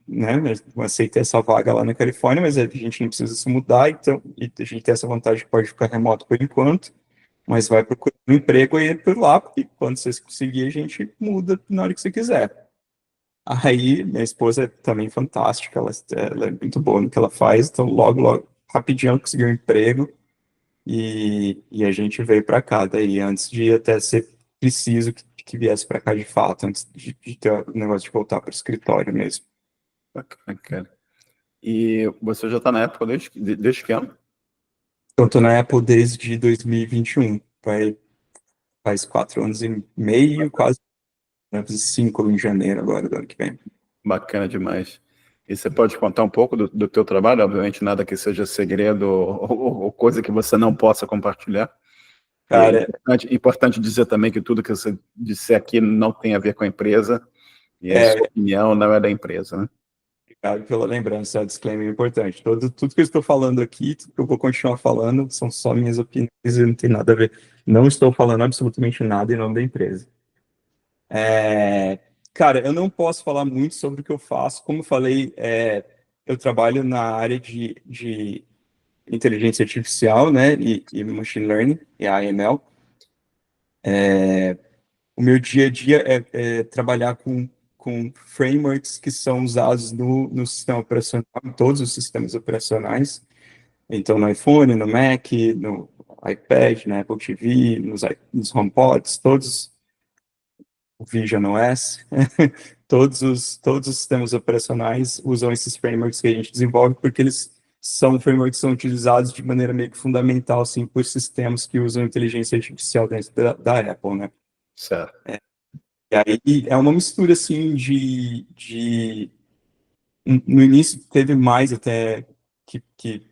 né, eu aceitei essa vaga lá na Califórnia, mas a gente não precisa se mudar, então, e a gente tem essa vantagem que pode ficar remoto por enquanto, mas vai procurar um emprego aí por lá, porque quando vocês conseguirem, a gente muda na hora que você quiser. Aí, minha esposa é também fantástica, ela é muito boa no que ela faz, então logo, rapidinho ela conseguiu um emprego, e a gente veio para cá, daí antes de até ser preciso que viesse para cá de fato, antes de ter o negócio de voltar para o escritório mesmo. Bacana, cara. E você já está na Apple desde que ano? Então, estou na Apple desde 2021, faz 4 anos e meio, quase, né, 5 em janeiro agora, do ano que vem. Bacana demais. E você pode contar um pouco do teu trabalho? Obviamente nada que seja segredo ou coisa que você não possa compartilhar. E é Cara, importante dizer também que tudo que você disser aqui não tem a ver com a empresa, e a é, sua opinião não é da empresa, né? obrigado pela lembrança, é um disclaimer importante. Tudo que eu estou falando aqui, tudo que eu vou continuar falando, são só minhas opiniões e não tem nada a ver. Não estou falando absolutamente nada em nome da empresa. É, cara, eu não posso falar muito sobre o que eu faço. Como eu falei, eu trabalho na área de inteligência artificial, né, e machine learning, e AML. O meu dia a dia é trabalhar com frameworks que são usados no sistema operacional, em todos os sistemas operacionais. Então, no iPhone, no Mac, no iPad, na Apple TV, nos HomePods, todos, o Vision OS, todos os sistemas operacionais usam esses frameworks que a gente desenvolve, porque eles são frameworks que são utilizados de maneira meio que fundamental, assim, por sistemas que usam inteligência artificial dentro da Apple, né? Certo. E aí é uma mistura, assim, no início teve mais até que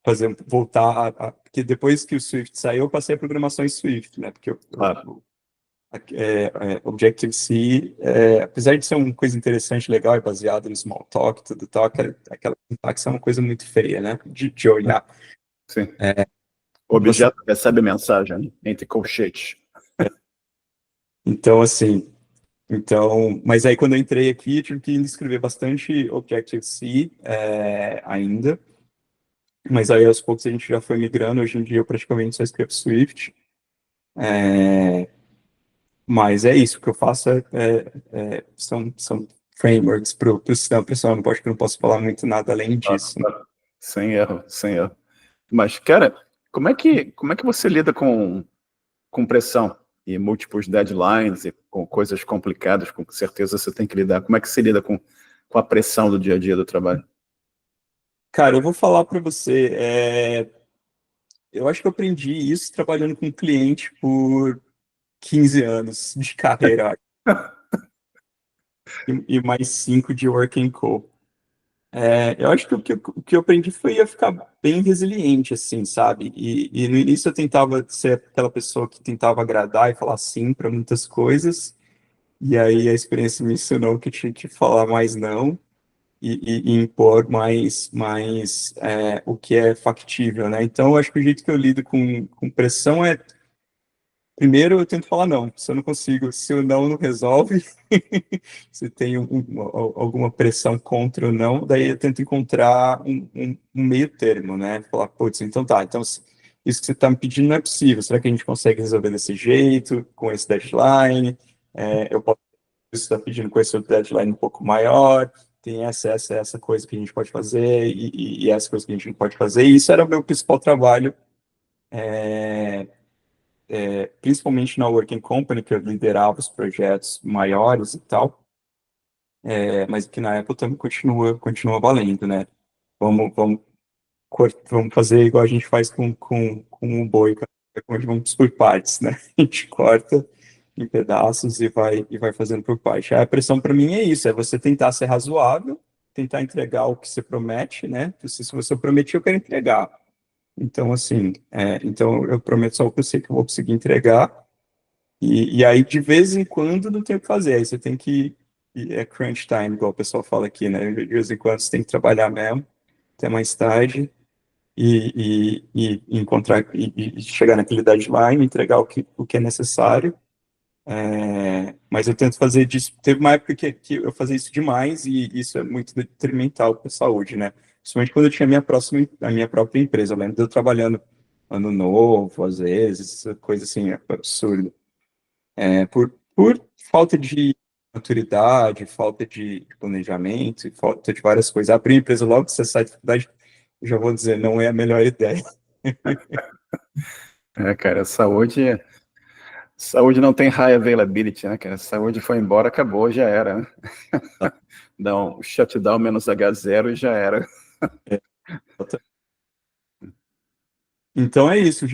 fazer, voltar, porque depois que o Swift saiu, eu passei a programação em Swift, né? Porque Claro. Objective-C, apesar de ser uma coisa interessante, legal, é baseado no Smalltalk, tudo tal, aquela sintaxe é uma coisa muito feia, né? De olhar. Sim. O Você, objeto recebe mensagem, né, entre colchetes. então, assim, mas aí quando eu entrei aqui, eu tive que escrever bastante Objective-C ainda, mas aí aos poucos a gente já foi migrando, hoje em dia eu praticamente só escrevo Swift, mas é isso, o que eu faço são frameworks para o sistema operacional, acho que não posso falar muito nada além Claro, disso. claro. Sem erro, sem erro. Mas, cara, como é que você lida com pressão e múltiplos deadlines e com coisas complicadas, com certeza você tem que lidar? Como é que você lida com a pressão do dia a dia do trabalho? Cara, eu vou falar para você, eu acho que eu aprendi isso trabalhando com cliente por 15 anos de carreira e mais 5 de Working Co. Eu acho que o que eu aprendi foi a ficar bem resiliente, assim, sabe? E no início eu tentava ser aquela pessoa que tentava agradar e falar sim para muitas coisas, e aí a experiência me ensinou que eu tinha que falar mais não e impor mais o que é factível, né? Então, eu acho que o jeito que eu lido com pressão primeiro, eu tento falar não. Se eu não consigo, se o não resolve, se tem alguma pressão contra o não, daí eu tento encontrar um meio termo, né? Falar, putz, então tá, então isso que você está me pedindo não é possível. Será que a gente consegue resolver desse jeito, com esse deadline? Eu posso estar pedindo com esse outro deadline um pouco maior. Tem essa coisa que a gente pode fazer e essa coisa que a gente não pode fazer. E isso era o meu principal trabalho principalmente na Working Company, que eu liderava os projetos maiores e tal, mas que na Apple também continua valendo, né? Vamos, vamos fazer igual a gente faz com o boi, vamos por partes, né? A gente corta em pedaços e vai fazendo por parte. A pressão para mim é isso, é você tentar ser razoável, tentar entregar o que você promete, né? Se você prometer, eu quero entregar. Então, assim, então eu prometo só o que eu sei que eu vou conseguir entregar, e aí, de vez em quando, não tem o que fazer. Aí você tem é crunch time, igual o pessoal fala aqui, né? De vez em quando você tem que trabalhar mesmo, até mais tarde, e encontrar, e chegar naquele deadline, entregar o que é necessário. Mas eu tento fazer disso. Teve uma época que eu fazia isso demais e isso é muito detrimental para a saúde, né? Principalmente quando eu tinha a minha própria empresa. Eu lembro de eu trabalhando ano novo, às vezes, coisa assim, absurda. Por falta de maturidade, falta de planejamento, e falta de várias coisas. Abrir empresa logo que você sai da faculdade, eu já vou dizer, não é a melhor ideia. Cara, saúde não tem high availability, né, cara? Saúde foi embora, acabou, já era, né? Dá um shutdown menos H0 e já era. Então é isso.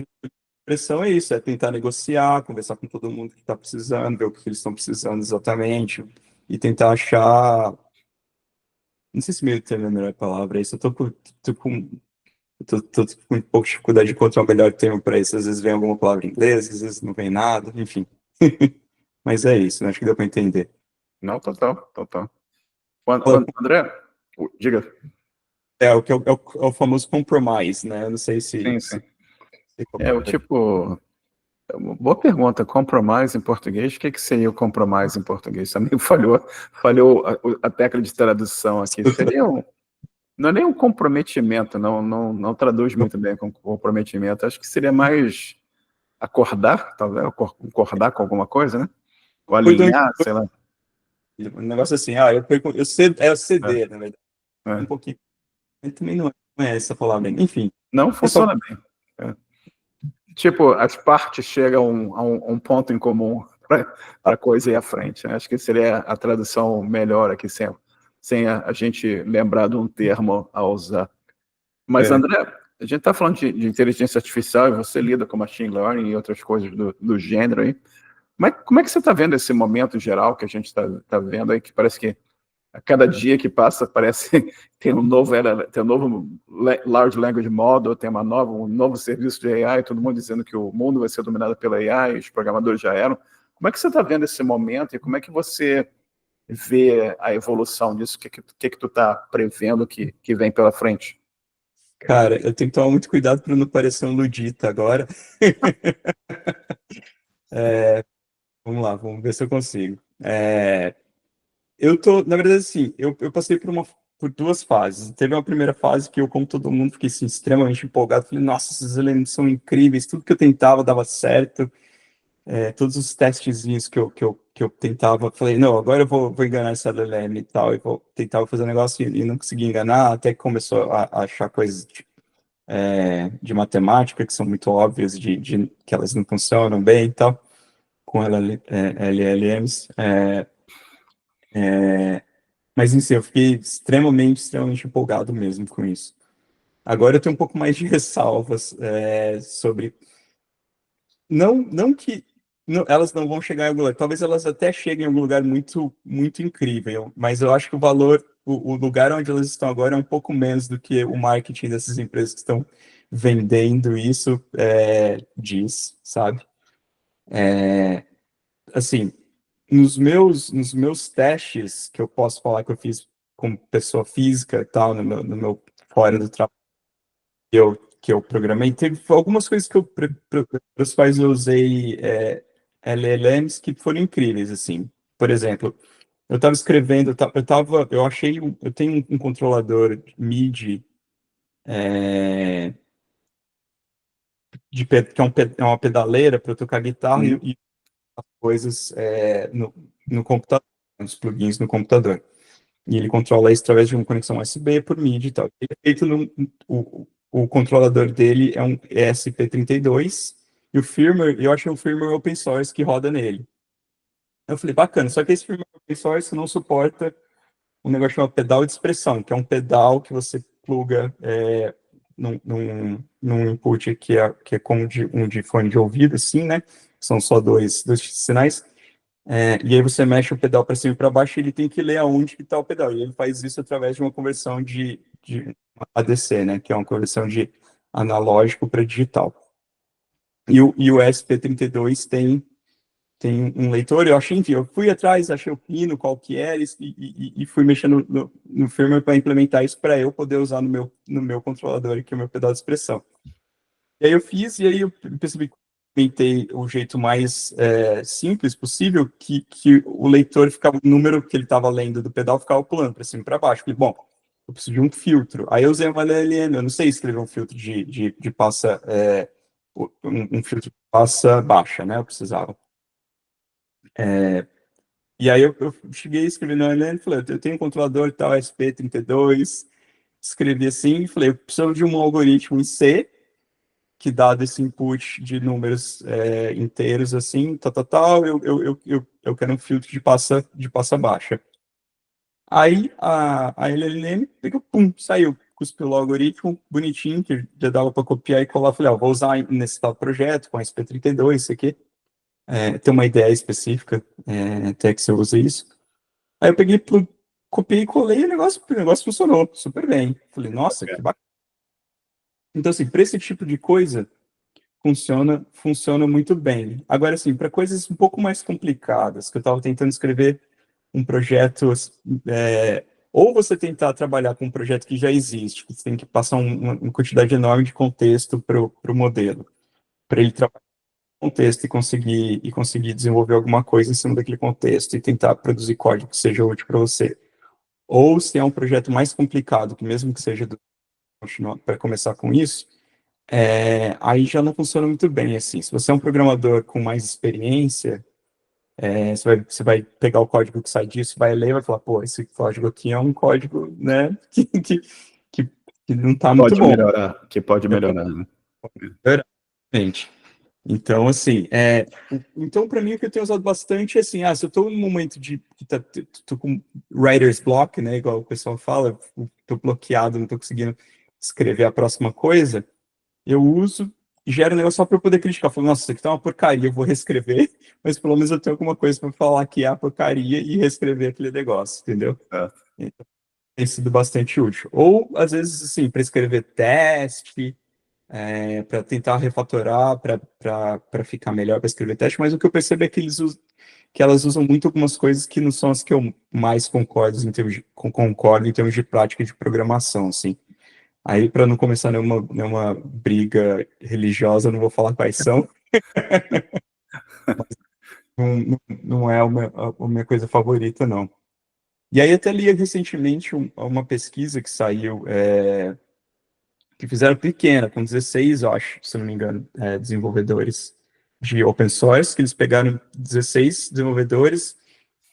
Pressão é isso, é tentar negociar, conversar com todo mundo que está precisando, ver o que eles estão precisando exatamente e tentar achar. Não sei se meio termo é a melhor palavra, é isso. Tô com um pouco de dificuldade de encontrar o melhor termo para isso. Às vezes vem alguma palavra em inglês, às vezes não vem nada, enfim. Mas é isso, né? Acho que deu para entender. Não, total, total. Fala, André, diga. É o famoso compromise, né? Eu não sei Sim, se sim. O tipo, boa pergunta. Compromise em português, o que que seria o compromise em português? Também falhou a tecla de tradução aqui. Não é nem um comprometimento, não traduz muito bem com comprometimento. Acho que seria mais acordar, talvez, concordar com alguma coisa, né? Ou Foi de onde alinhar, sei lá. um negócio assim, eu cedo, é o ceder, na verdade. É. Um pouquinho. Mas também não é essa palavra. Enfim, Não é só funciona bem. É. Tipo, as partes chegam a um ponto em comum para a coisa ir à frente, né? Acho que seria a tradução melhor aqui, sem a gente lembrar de um termo a usar. Mas, é, André, a gente está falando de inteligência artificial e você lida com machine learning e outras coisas do gênero aí. Mas como é que você está vendo esse momento geral que a gente está vendo aí, que parece que a cada dia que passa parece tem um novo large language model, tem um novo serviço de AI, todo mundo dizendo que o mundo vai ser dominado pela AI, os programadores já eram. Como é que você está vendo esse momento e como é que você vê a evolução disso? O que tu está prevendo que vem pela frente? cara, eu tenho que tomar muito cuidado para não parecer um ludita agora. Vamos lá, vamos ver se eu consigo. Na verdade, assim, eu passei por duas fases. Teve uma primeira fase que eu, como todo mundo, fiquei assim, extremamente empolgado. Falei, nossa, esses elementos são incríveis, tudo que eu tentava dava certo. Todos os testezinhos que eu tentava, falei, não, agora eu vou enganar essa LLM e tal, e vou tentar fazer um negócio e não consegui enganar, até que começou a achar coisas de matemática que são muito óbvias, que elas não funcionam bem e tal, com LLMs. Mas, em si, eu fiquei extremamente empolgado mesmo com isso. Agora eu tenho um pouco mais de ressalvas sobre. Não que elas não vão chegar em algum lugar, talvez elas até cheguem em algum lugar muito, muito incrível, mas eu acho que o lugar onde elas estão agora é um pouco menos do que o marketing dessas empresas que estão vendendo isso diz, sabe? Assim, nos meus testes que eu posso falar que eu fiz como pessoa física e tal, no meu fora do trabalho que eu programei, teve algumas coisas para as quais eu usei LLMs que foram incríveis, assim. Por exemplo, eu estava escrevendo, eu tenho um controlador MIDI que é uma pedaleira para eu tocar guitarra Uhum. e coisas no computador, nos plugins no computador. E ele controla isso através de uma conexão USB por MIDI e tal. Ele é feito o controlador dele é um ESP32 e o firmware, eu achei um firmware open source que roda nele. Eu falei, bacana, só que esse firmware open source não suporta um negócio chamado pedal de expressão, que é um pedal que você pluga num input que é como um de fone de ouvido, assim, né? São só dois sinais. E aí você mexe o pedal para cima e para baixo e ele tem que ler aonde que está o pedal. E ele faz isso através de uma conversão de ADC, né? Que é uma conversão de analógico para digital. E o SP32 tem um leitor, eu achei, enfim, eu fui atrás, achei o pino, qual que era, e fui mexendo no firmware para implementar isso para eu poder usar no meu controlador, que é o meu pedal de expressão. E aí eu fiz, e aí eu percebi tentei o jeito mais simples possível, que o leitor ficava, o número que ele estava lendo do pedal ficava pulando para cima e para baixo. Falei, bom, eu preciso de um filtro. Aí eu usei uma LLM, eu não sei escrever um filtro de passa, um filtro de passa baixa, né? Eu precisava. E aí eu cheguei a escrever na LLM, falei, eu tenho um controlador e tal, SP32, escrevi assim, e falei, eu preciso de um algoritmo em C, que dado esse input de números inteiros, assim, tal, eu quero um filtro de passa baixa. Aí a LLM pegou, pum, saiu, cuspiu o algoritmo, bonitinho, que já dava para copiar e colar. Falei, ó, vou usar nesse tal projeto, com SP32, isso aqui. Tem uma ideia específica, até que você usa isso. Aí eu peguei, copiei e colei e o negócio funcionou super bem. Falei, nossa, que bacana. Então, assim, para esse tipo de coisa, funciona muito bem. Agora, assim, para coisas um pouco mais complicadas, que eu estava tentando escrever um projeto, ou você tentar trabalhar com um projeto que já existe, que você tem que passar uma quantidade enorme de contexto para o modelo, para ele trabalhar com contexto e conseguir desenvolver alguma coisa em cima daquele contexto e tentar produzir código que seja útil para você. Ou se é um projeto mais complicado, que mesmo que seja para começar com isso, aí já não funciona muito bem, assim. Se você é um programador com mais experiência, você vai pegar o código que sai disso, vai ler e vai falar, pô, esse código aqui é um código, né, que, que não está muito Pode bom. melhorar, que pode melhorar, né? Exatamente. Então, assim, então para mim o que eu tenho usado bastante é assim, se eu estou num momento que tô com writer's block, né, igual o pessoal fala, estou bloqueado, não estou conseguindo escrever a próxima coisa, eu uso e gero um negócio só para eu poder criticar. Falo, nossa, isso aqui tá uma porcaria, eu vou reescrever, mas pelo menos eu tenho alguma coisa para falar que é a porcaria e reescrever aquele negócio, entendeu? É. Então, tem sido bastante útil. Ou, às vezes, assim, para escrever teste, para tentar refatorar, para ficar melhor para escrever teste, mas o que eu percebo é que elas usam muito algumas coisas que não são as que eu mais concordo em termos de prática de programação, assim. Aí, para não começar nenhuma briga religiosa, eu não vou falar quais são. Não é a minha coisa favorita, não. E aí, até li recentemente uma pesquisa que saiu, que fizeram pequena, com 16, eu acho, se não me engano, desenvolvedores de open source, que eles pegaram 16 desenvolvedores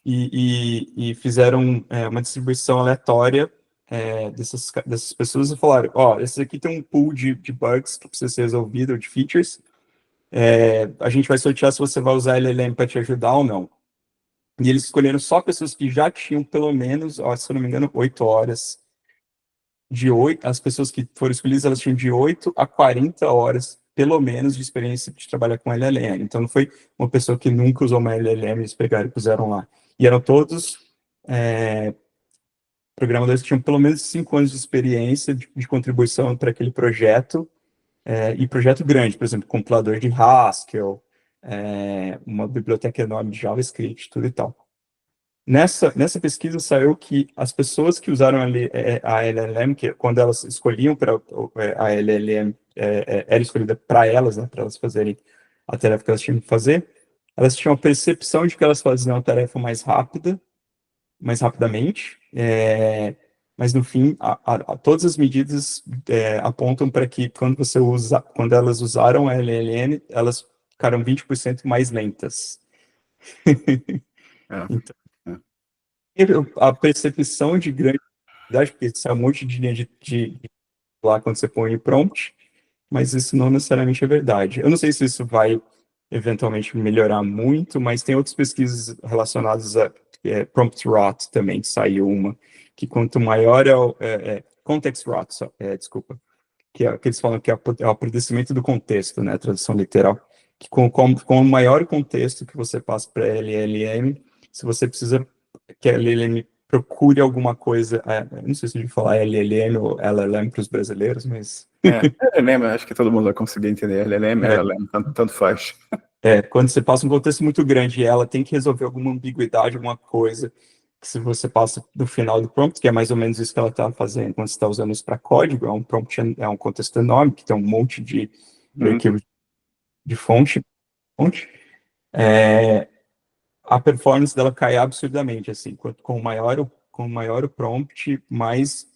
e fizeram uma distribuição aleatória dessas pessoas e falaram, ó, esse aqui tem um pool de bugs que precisa ser resolvido, ou de features, a gente vai sortear se você vai usar LLM para te ajudar ou não. E eles escolheram só pessoas que já tinham pelo menos, ó, se eu não me engano, 8 horas. As pessoas que foram escolhidas, elas tinham de 8 a 40 horas, pelo menos, de experiência de trabalhar com LLM. Então, não foi uma pessoa que nunca usou uma LLM, eles pegaram e puseram lá. E eram todos programadores que tinham pelo menos 5 anos de experiência de contribuição para aquele projeto, e projeto grande, por exemplo, compilador de Haskell, uma biblioteca enorme de JavaScript, tudo e tal. Nessa pesquisa saiu que as pessoas que usaram a LLM, que quando elas escolhiam para a LLM, era escolhida para elas, né, para elas fazerem a tarefa que elas tinham que fazer, elas tinham a percepção de que elas faziam a tarefa mais rapidamente, mas no fim, todas as medidas apontam para que quando elas usaram a LLM, elas ficaram 20% mais lentas. É. Então, a percepção de grande quantidade, porque isso é um monte de linha de lá quando você põe prompt, mas isso não necessariamente é verdade. Eu não sei se isso vai eventualmente melhorar muito, mas tem outras pesquisas relacionadas a prompt rot também, que saiu uma, que quanto maior context rot, desculpa, que eles falam que é o apodrecimento do contexto, né, a tradução literal, que com maior o contexto que você passa para LLM, se você precisa que a LLM procure alguma coisa, não sei se a gente falar LLM ou LLM para os brasileiros, mas... LLM, acho que todo mundo vai conseguir entender. LLM, tanto faz. Quando você passa um contexto muito grande e ela tem que resolver alguma ambiguidade, alguma coisa, que se você passa do final do prompt, que é mais ou menos isso que ela está fazendo quando você está usando isso para código, é um prompt, é um contexto enorme, que tem um monte de arquivos de fonte, fonte, é, a performance dela cai absurdamente, assim, com maior o prompt, mais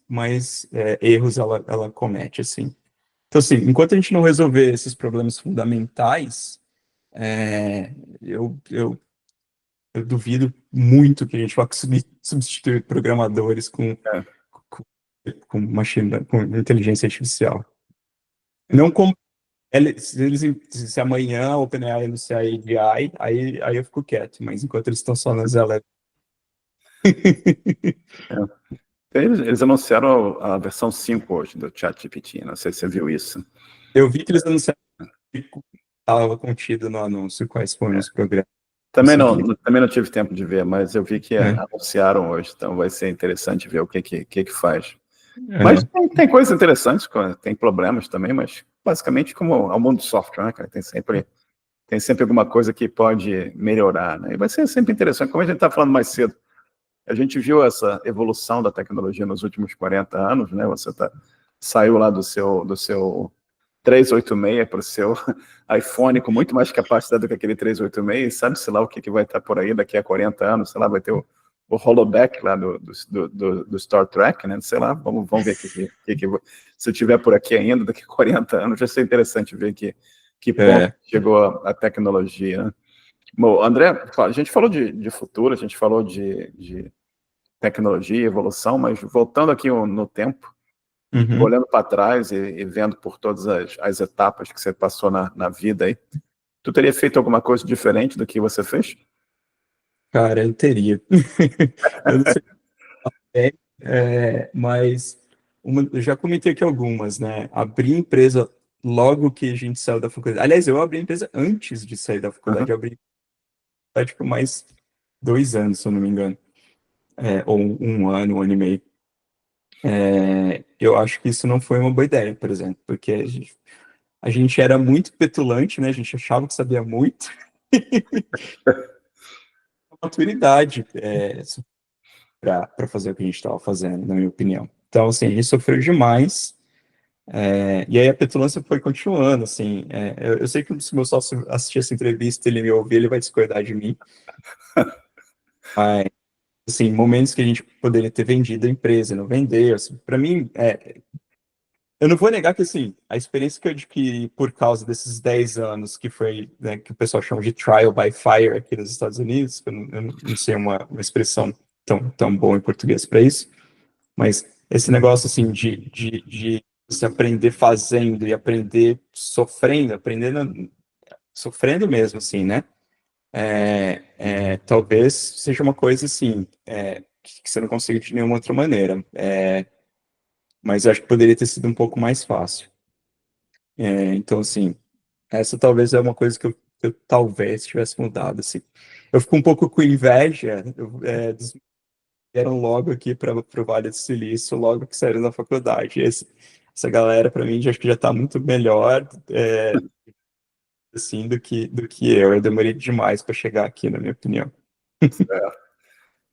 erros ela comete, assim. Então, assim, enquanto a gente não resolver esses problemas fundamentais, é, eu, eu, eu duvido muito que a gente vá conseguir substituir programadores É. com, com inteligência artificial. Não como se amanhã a OpenAI anunciar AGI, aí eu fico quieto, mas enquanto eles estão só nas LLM. Eles anunciaram a versão 5 hoje do ChatGPT, não sei se você viu isso. Eu vi que eles anunciaram que estava contido no anúncio quais foram os programas Também não tive tempo de ver, mas eu vi que né? anunciaram hoje, então vai ser interessante ver o que faz. Mas É, tem coisas interessantes, tem problemas também, mas basicamente como é o mundo do software, né, cara? Tem sempre alguma coisa que pode melhorar, né? E vai ser sempre interessante, como a gente está falando mais cedo. A gente viu essa evolução da tecnologia nos últimos 40 anos, né? Saiu lá do seu 386 para o seu iPhone com muito mais capacidade do que aquele 386, e sabe-se lá o que vai estar por aí daqui a 40 anos, sei lá, vai ter o holodeck lá do Star Trek, né? Sei lá, vamos ver se tiver por aqui ainda daqui a 40 anos, vai ser interessante ver que ponto é, chegou a tecnologia, né? Bom, André, a gente falou de futuro, a gente falou de tecnologia, evolução, mas voltando aqui no tempo, uhum. olhando para trás e vendo por todas as etapas que você passou na vida aí, tu teria feito alguma coisa diferente do que você fez? Cara, eu teria. Eu não sei, mas eu já comentei aqui algumas, né? Abri empresa logo que a gente saiu da faculdade. Aliás, eu abri a empresa antes de sair da faculdade. Uhum. Eu abri a faculdade por mais 2 anos, se eu não me engano. Ou um ano e meio. Eu acho que isso não foi uma boa ideia, por exemplo, porque a gente era muito petulante, né? A gente achava que sabia muito. Maturidade para fazer o que a gente estava fazendo, na minha opinião. Então, assim, a gente sofreu demais. E aí a petulância foi continuando, assim. Eu sei que se meu sócio assistir essa entrevista, ele me ouvir, ele vai discordar de mim. Mas, assim, momentos que a gente poderia ter vendido a empresa, não vendeu. Assim, para mim, eu não vou negar que, assim, a experiência que eu adquiri por causa desses 10 anos, que foi, né, que o pessoal chama de trial by fire aqui nos Estados Unidos, que eu não sei uma expressão tão boa em português para isso, mas esse negócio, assim, de você aprender fazendo e aprender sofrendo, sofrendo mesmo, assim, né? Talvez seja uma coisa, assim, que você não consiga de nenhuma outra maneira. Mas eu acho que poderia ter sido um pouco mais fácil. Então, assim, essa talvez é uma coisa que eu talvez tivesse mudado, assim. Eu fico um pouco com inveja dos que vieram logo aqui para o Vale do Silício, logo que saíram da faculdade. Essa galera, para mim, acho que já está muito melhor, assim, do que eu. Eu demorei demais para chegar aqui, na minha opinião.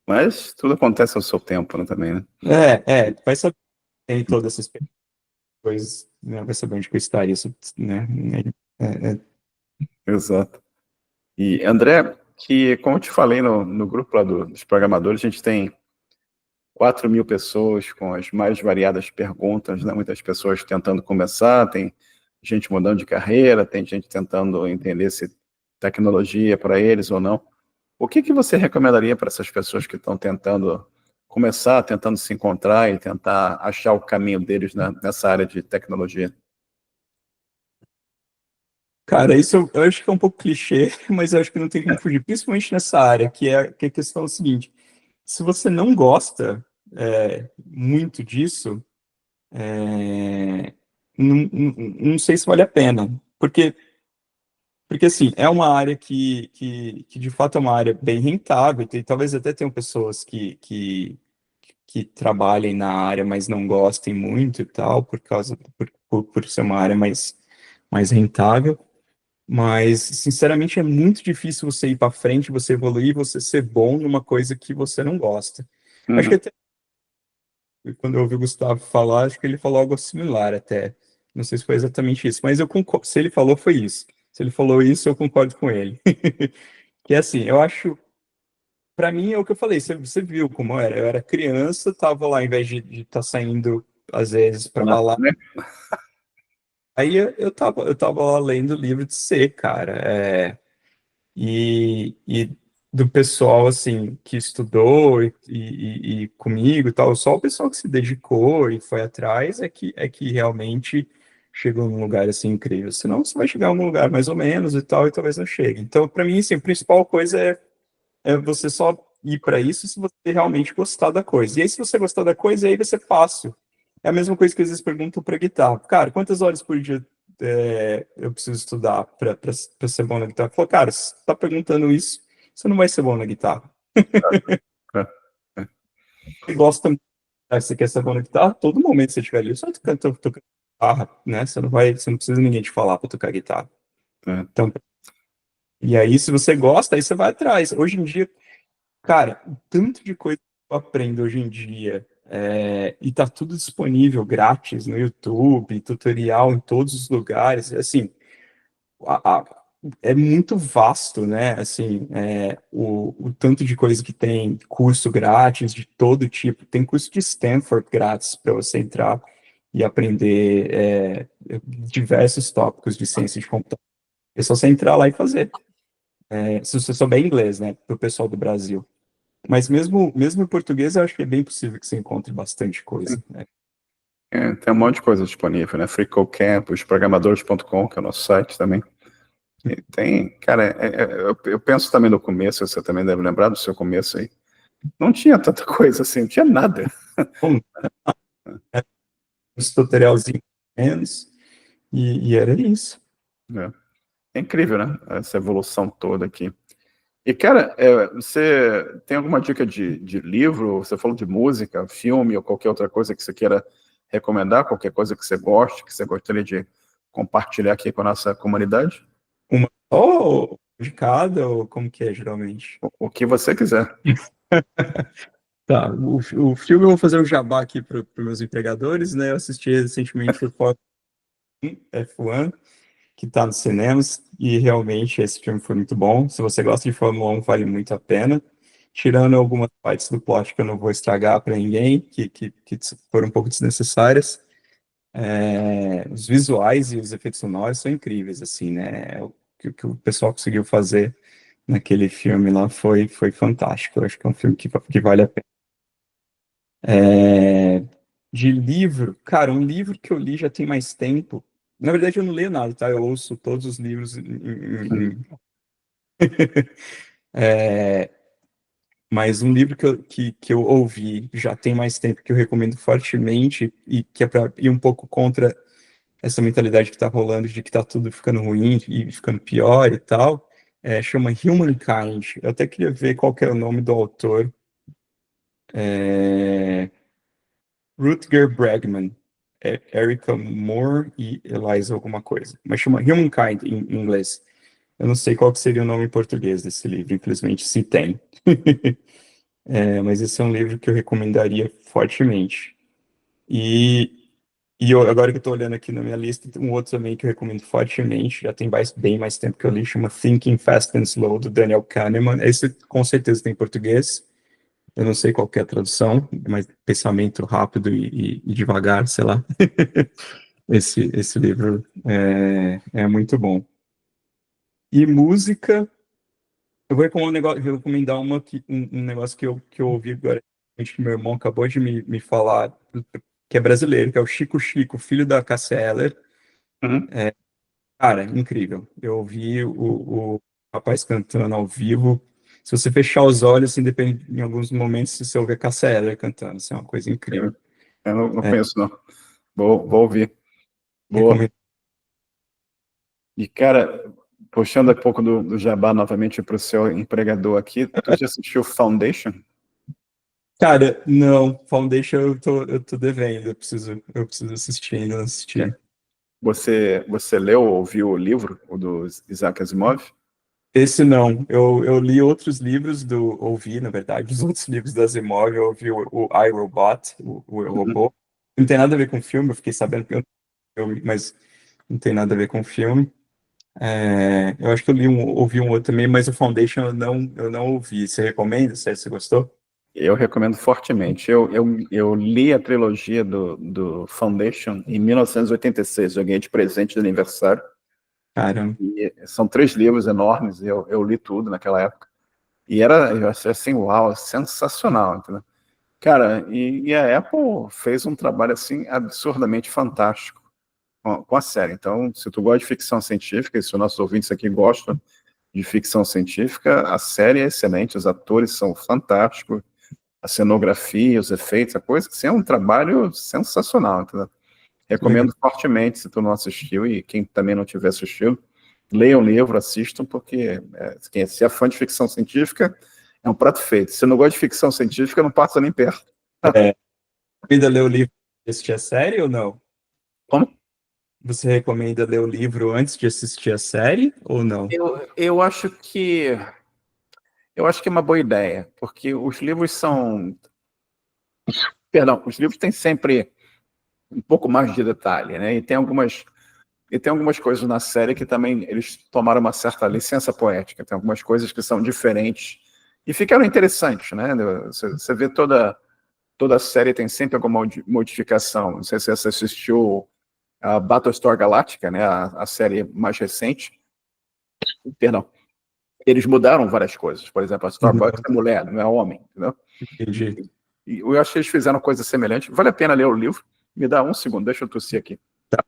Mas tudo acontece ao seu tempo, né, também, né? Vai saber em todas essas coisas, né? Vai saber onde que eu estaria, isso, né? É, é, Exato. E, André, como eu te falei no grupo lá dos programadores, a gente tem 4.000 pessoas com as mais variadas perguntas, né? Muitas pessoas tentando começar, tem gente mudando de carreira, tem gente tentando entender se tecnologia é para eles ou não. O que você recomendaria para essas pessoas que estão tentando começar, tentando se encontrar e tentar achar o caminho deles nessa área de tecnologia? Cara, isso eu acho que é um pouco clichê, mas eu acho que não tem como fugir, principalmente nessa área, que a questão é o seguinte: se você não gosta muito disso, é, não sei se vale a pena, porque assim, é uma área que de fato é uma área bem rentável, e talvez até tenham pessoas que trabalhem na área, mas não gostem muito e tal, por ser uma área mais rentável. Mas, sinceramente, é muito difícil você ir para frente, você evoluir, você ser bom numa coisa que você não gosta. Acho que Uhum. até quando eu ouvi o Gustavo falar, acho que ele falou algo similar até. Não sei se foi exatamente isso, mas eu concordo. Se ele falou, foi isso. Se ele falou isso, eu concordo com ele. Que é assim, eu acho, pra mim é o que eu falei, você viu como era. Eu era criança, tava lá, ao invés de estar saindo, às vezes, pra Não, balada, né? aí eu tava lá lendo livro de C, cara. E do pessoal, assim, que estudou e comigo e tal, só o pessoal que se dedicou e foi atrás é que realmente chegou num lugar, assim, incrível. Senão você vai chegar em um lugar mais ou menos e tal, e talvez não chegue. Então, para mim, assim, a principal coisa é você só ir para isso se você realmente gostar da coisa. E aí, se você gostar da coisa, aí vai ser fácil. É a mesma coisa que às vezes perguntam para guitarra. Cara, quantas horas por dia eu preciso estudar para ser bom na guitarra? Falou, cara, se você está perguntando isso, você não vai ser bom na guitarra. É, é, Você gosta, você quer ser bom na guitarra, todo momento que você estiver ali, só tocando guitarra, né? Você não precisa de ninguém te falar para tocar guitarra. é. Então, e aí, se você gosta, aí você vai atrás. Hoje em dia, cara, o tanto de coisa que eu aprendo hoje em dia, e tá tudo disponível grátis no YouTube, tutorial em todos os lugares, assim, a- a- é muito vasto, né? Assim, o tanto de coisa que tem, curso grátis de todo tipo, tem curso de Stanford grátis para você entrar e aprender diversos tópicos de ciência de computação. É só você entrar lá e fazer. Se você souber inglês, né? Para o pessoal do Brasil. Mas mesmo em português, eu acho que é bem possível que você encontre bastante coisa, né? Tem um monte de coisa disponível, né? FreeCodeCamp, programadores.com, que é o nosso site também. E tem, cara, eu penso também no começo, você também deve lembrar do seu começo aí. Não tinha tanta coisa assim, não tinha nada. Bom, uns tutorialzinhos menos, e era isso. É incrível, né? Essa evolução toda aqui. E, cara, você tem alguma dica de livro? Você falou de música, filme ou qualquer outra coisa que você queira recomendar? Qualquer coisa que você goste, que você gostaria de compartilhar aqui com a nossa comunidade? Uma só de cada, ou como que é, geralmente? O que você quiser. Tá, o filme eu vou fazer um jabá aqui para os meus empregadores, né? Eu assisti recentemente o F1, que está nos cinemas, e realmente esse filme foi muito bom. Se você gosta de Fórmula 1, vale muito a pena. Tirando algumas partes do plot que eu não vou estragar para ninguém, que foram um pouco desnecessárias. Os visuais e os efeitos sonoros são incríveis, assim, né? O que o pessoal conseguiu fazer naquele filme lá foi fantástico. Eu acho que é um filme que vale a pena. É, de livro, cara, um livro que eu li já tem mais tempo. Na verdade, eu não leio nada, tá? Eu ouço todos os livros é, mas um livro que eu ouvi já tem mais tempo, que eu recomendo fortemente, e que é para ir um pouco contra essa mentalidade que tá rolando de que tá tudo ficando ruim e ficando pior e tal, chama Humankind. Eu até queria ver qual que é o nome do autor. É, Rutger Bregman. Erica Moore e Eliza alguma coisa. Mas chama Humankind em inglês. Eu não sei qual que seria o nome em português desse livro, infelizmente, se tem. Mas esse é um livro que eu recomendaria fortemente. E, agora que eu estou olhando aqui na minha lista, tem um outro também que eu recomendo fortemente, já tem bem mais tempo que eu li, chama Thinking Fast and Slow, do Daniel Kahneman. Esse com certeza tem em português, eu não sei qual que é a tradução, mas pensamento rápido e devagar, sei lá. Esse livro é muito bom. E música, eu vou recomendar um negócio que eu ouvi agora, que meu irmão acabou de me falar, que é brasileiro, que é o Chico Chico, filho da Cássia Eller. Uhum. Cara, incrível. Eu ouvi o rapaz cantando ao vivo. Se você fechar os olhos, assim, depende, em alguns momentos, se você ouvir a Cássia Eller cantando, isso é uma coisa incrível. Eu não É, conheço, não. Vou ouvir. Boa. recomendo. E, cara, puxando um pouco do Jabá novamente para o seu empregador aqui, tu já assistiu Foundation? Cara, não, Foundation eu tô devendo, eu preciso assistir, ainda não assisti. Você leu ou viu o livro, o do Isaac Asimov? Esse não, eu li outros livros ouvi, na verdade, os outros livros da Asimov, eu ouvi o I, Robot, o Eu, Uhum. Robô. Não tem nada a ver com o filme, eu fiquei sabendo que é um filme, mas não tem nada a ver com o filme. Eu acho que ouvi um outro também, mas o Foundation eu não ouvi. Você recomenda? Sério, você gostou? Eu recomendo fortemente. Eu li a trilogia do Foundation em 1986. Eu ganhei de presente de aniversário. Caramba, E são 3 livros enormes. Eu li tudo naquela época. E eu achei assim, uau, sensacional, entendeu? Cara, e a Apple fez um trabalho assim absurdamente fantástico com a série. Então, se tu gosta de ficção científica, e se os nossos ouvintes aqui gostam de ficção científica, a série é excelente, os atores são fantásticos, a cenografia, os efeitos, a coisa, assim, é um trabalho sensacional, entendeu? que legal. Recomendo fortemente, se tu não assistiu, e quem também não tiver assistido, leiam o livro, assistam, porque se é fã de ficção científica, é um prato feito. Se não gosta de ficção científica, não passa nem perto. É, ainda leu o livro antes de assistir a série ou não? Como? Você recomenda ler o livro antes de assistir a série ou não? Eu acho que é uma boa ideia, porque os livros são, perdão, os livros têm sempre um pouco mais de detalhe, né? E tem algumas coisas na série que também eles tomaram uma certa licença poética. Tem algumas coisas que são diferentes e ficaram interessantes, né? Você vê toda a série tem sempre alguma modificação. Não sei se você assistiu a Battlestar Galactica, né? A série mais recente. Perdão. Eles mudaram várias coisas. Por exemplo, a Starbucks Não, é mulher, não é homem, entendeu? entendi. E eu acho que eles fizeram coisa semelhante. Vale a pena ler o livro. Me dá um segundo, deixa eu tossir aqui. Tá.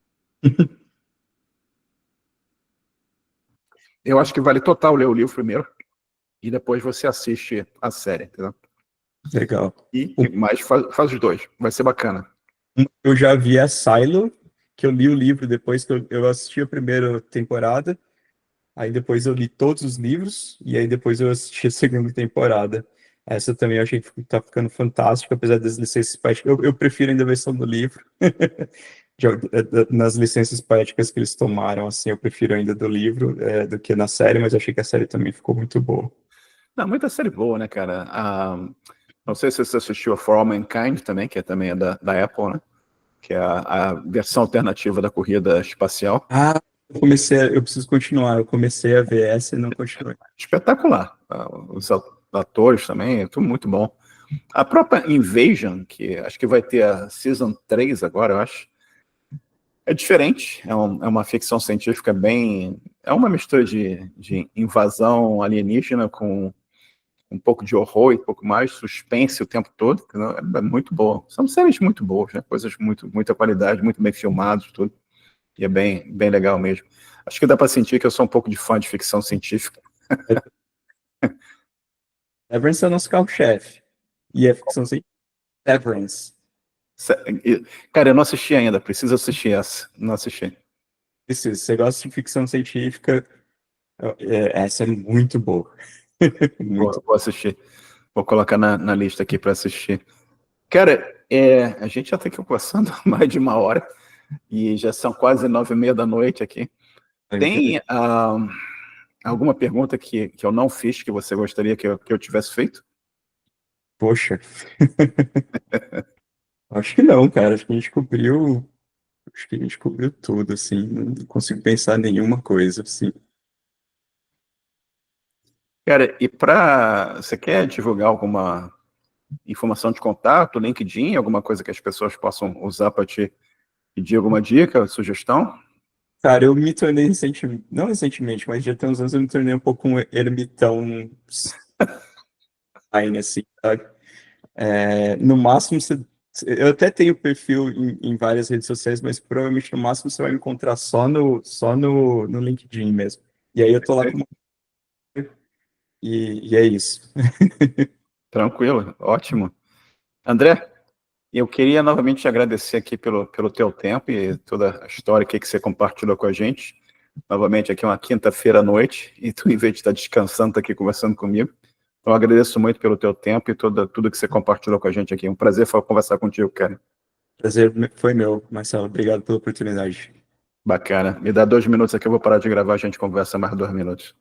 Eu acho que vale total ler o livro primeiro e depois você assiste a série, entendeu? Legal. Mas faz os dois, vai ser bacana. Eu já vi a Silo, que eu li o livro depois que eu assisti a primeira temporada, aí depois eu li todos os livros, e aí depois eu assisti a segunda temporada. Essa também eu achei que tá ficando fantástica, apesar das licenças poéticas. Eu prefiro ainda a versão do livro. Nas licenças poéticas que eles tomaram, assim, eu prefiro ainda do livro do que na série, mas eu achei que a série também ficou muito boa. Não, muita série boa, né, cara? Não sei se você assistiu a For All Mankind também, que também é da Apple, né? Que é a versão alternativa da corrida espacial. Ah, eu preciso continuar. Eu comecei a ver essa e não continuei. Espetacular. Os atores também, é tudo muito bom. A própria Invasion, que acho que vai ter a Season 3 agora, eu acho. É diferente, é uma ficção científica bem. É uma mistura de invasão alienígena com um pouco de horror e um pouco mais, suspense o tempo todo, entendeu? É muito boa. São séries muito boas, né? Coisas muita qualidade, muito bem filmados, tudo. E é bem, bem legal mesmo. Acho que dá para sentir que eu sou um pouco de fã de ficção científica. Severance é o nosso carro-chefe. E é ficção científica. Severance. Cara, eu não assisti ainda, preciso assistir essa. Não assisti. Isso, se você gosta de ficção científica, essa é muito boa. Muito. Vou assistir. Vou colocar na lista aqui para assistir. Cara, a gente já está aqui conversando mais de 1 hora e já são quase 9h30 da noite aqui. Tem alguma pergunta que eu não fiz que você gostaria que eu tivesse feito? Poxa. Acho que não, cara. Acho que a gente cobriu. Acho que a gente cobriu tudo, assim. Não consigo pensar em nenhuma coisa, assim. Cara, você quer divulgar alguma informação de contato, LinkedIn, alguma coisa que as pessoas possam usar para te pedir alguma dica, sugestão? Cara, eu me tornei recentemente, não recentemente, mas já tem uns anos eu me tornei um pouco um ermitão online, assim, sabe? No máximo, eu até tenho perfil em várias redes sociais, mas provavelmente no máximo você vai me encontrar no LinkedIn mesmo. E aí eu tô lá e é isso. Tranquilo, ótimo. André, eu queria novamente te agradecer aqui pelo teu tempo e toda a história que você compartilhou com a gente. Novamente, aqui é uma quinta-feira à noite, e tu, em vez de estar descansando, está aqui conversando comigo. Então, eu agradeço muito pelo teu tempo e tudo que você compartilhou com a gente aqui. Um prazer foi conversar contigo, cara. Prazer foi meu, Marcelo. Obrigado pela oportunidade. Bacana. Me dá 2 minutos aqui, eu vou parar de gravar, a gente conversa mais 2 minutos.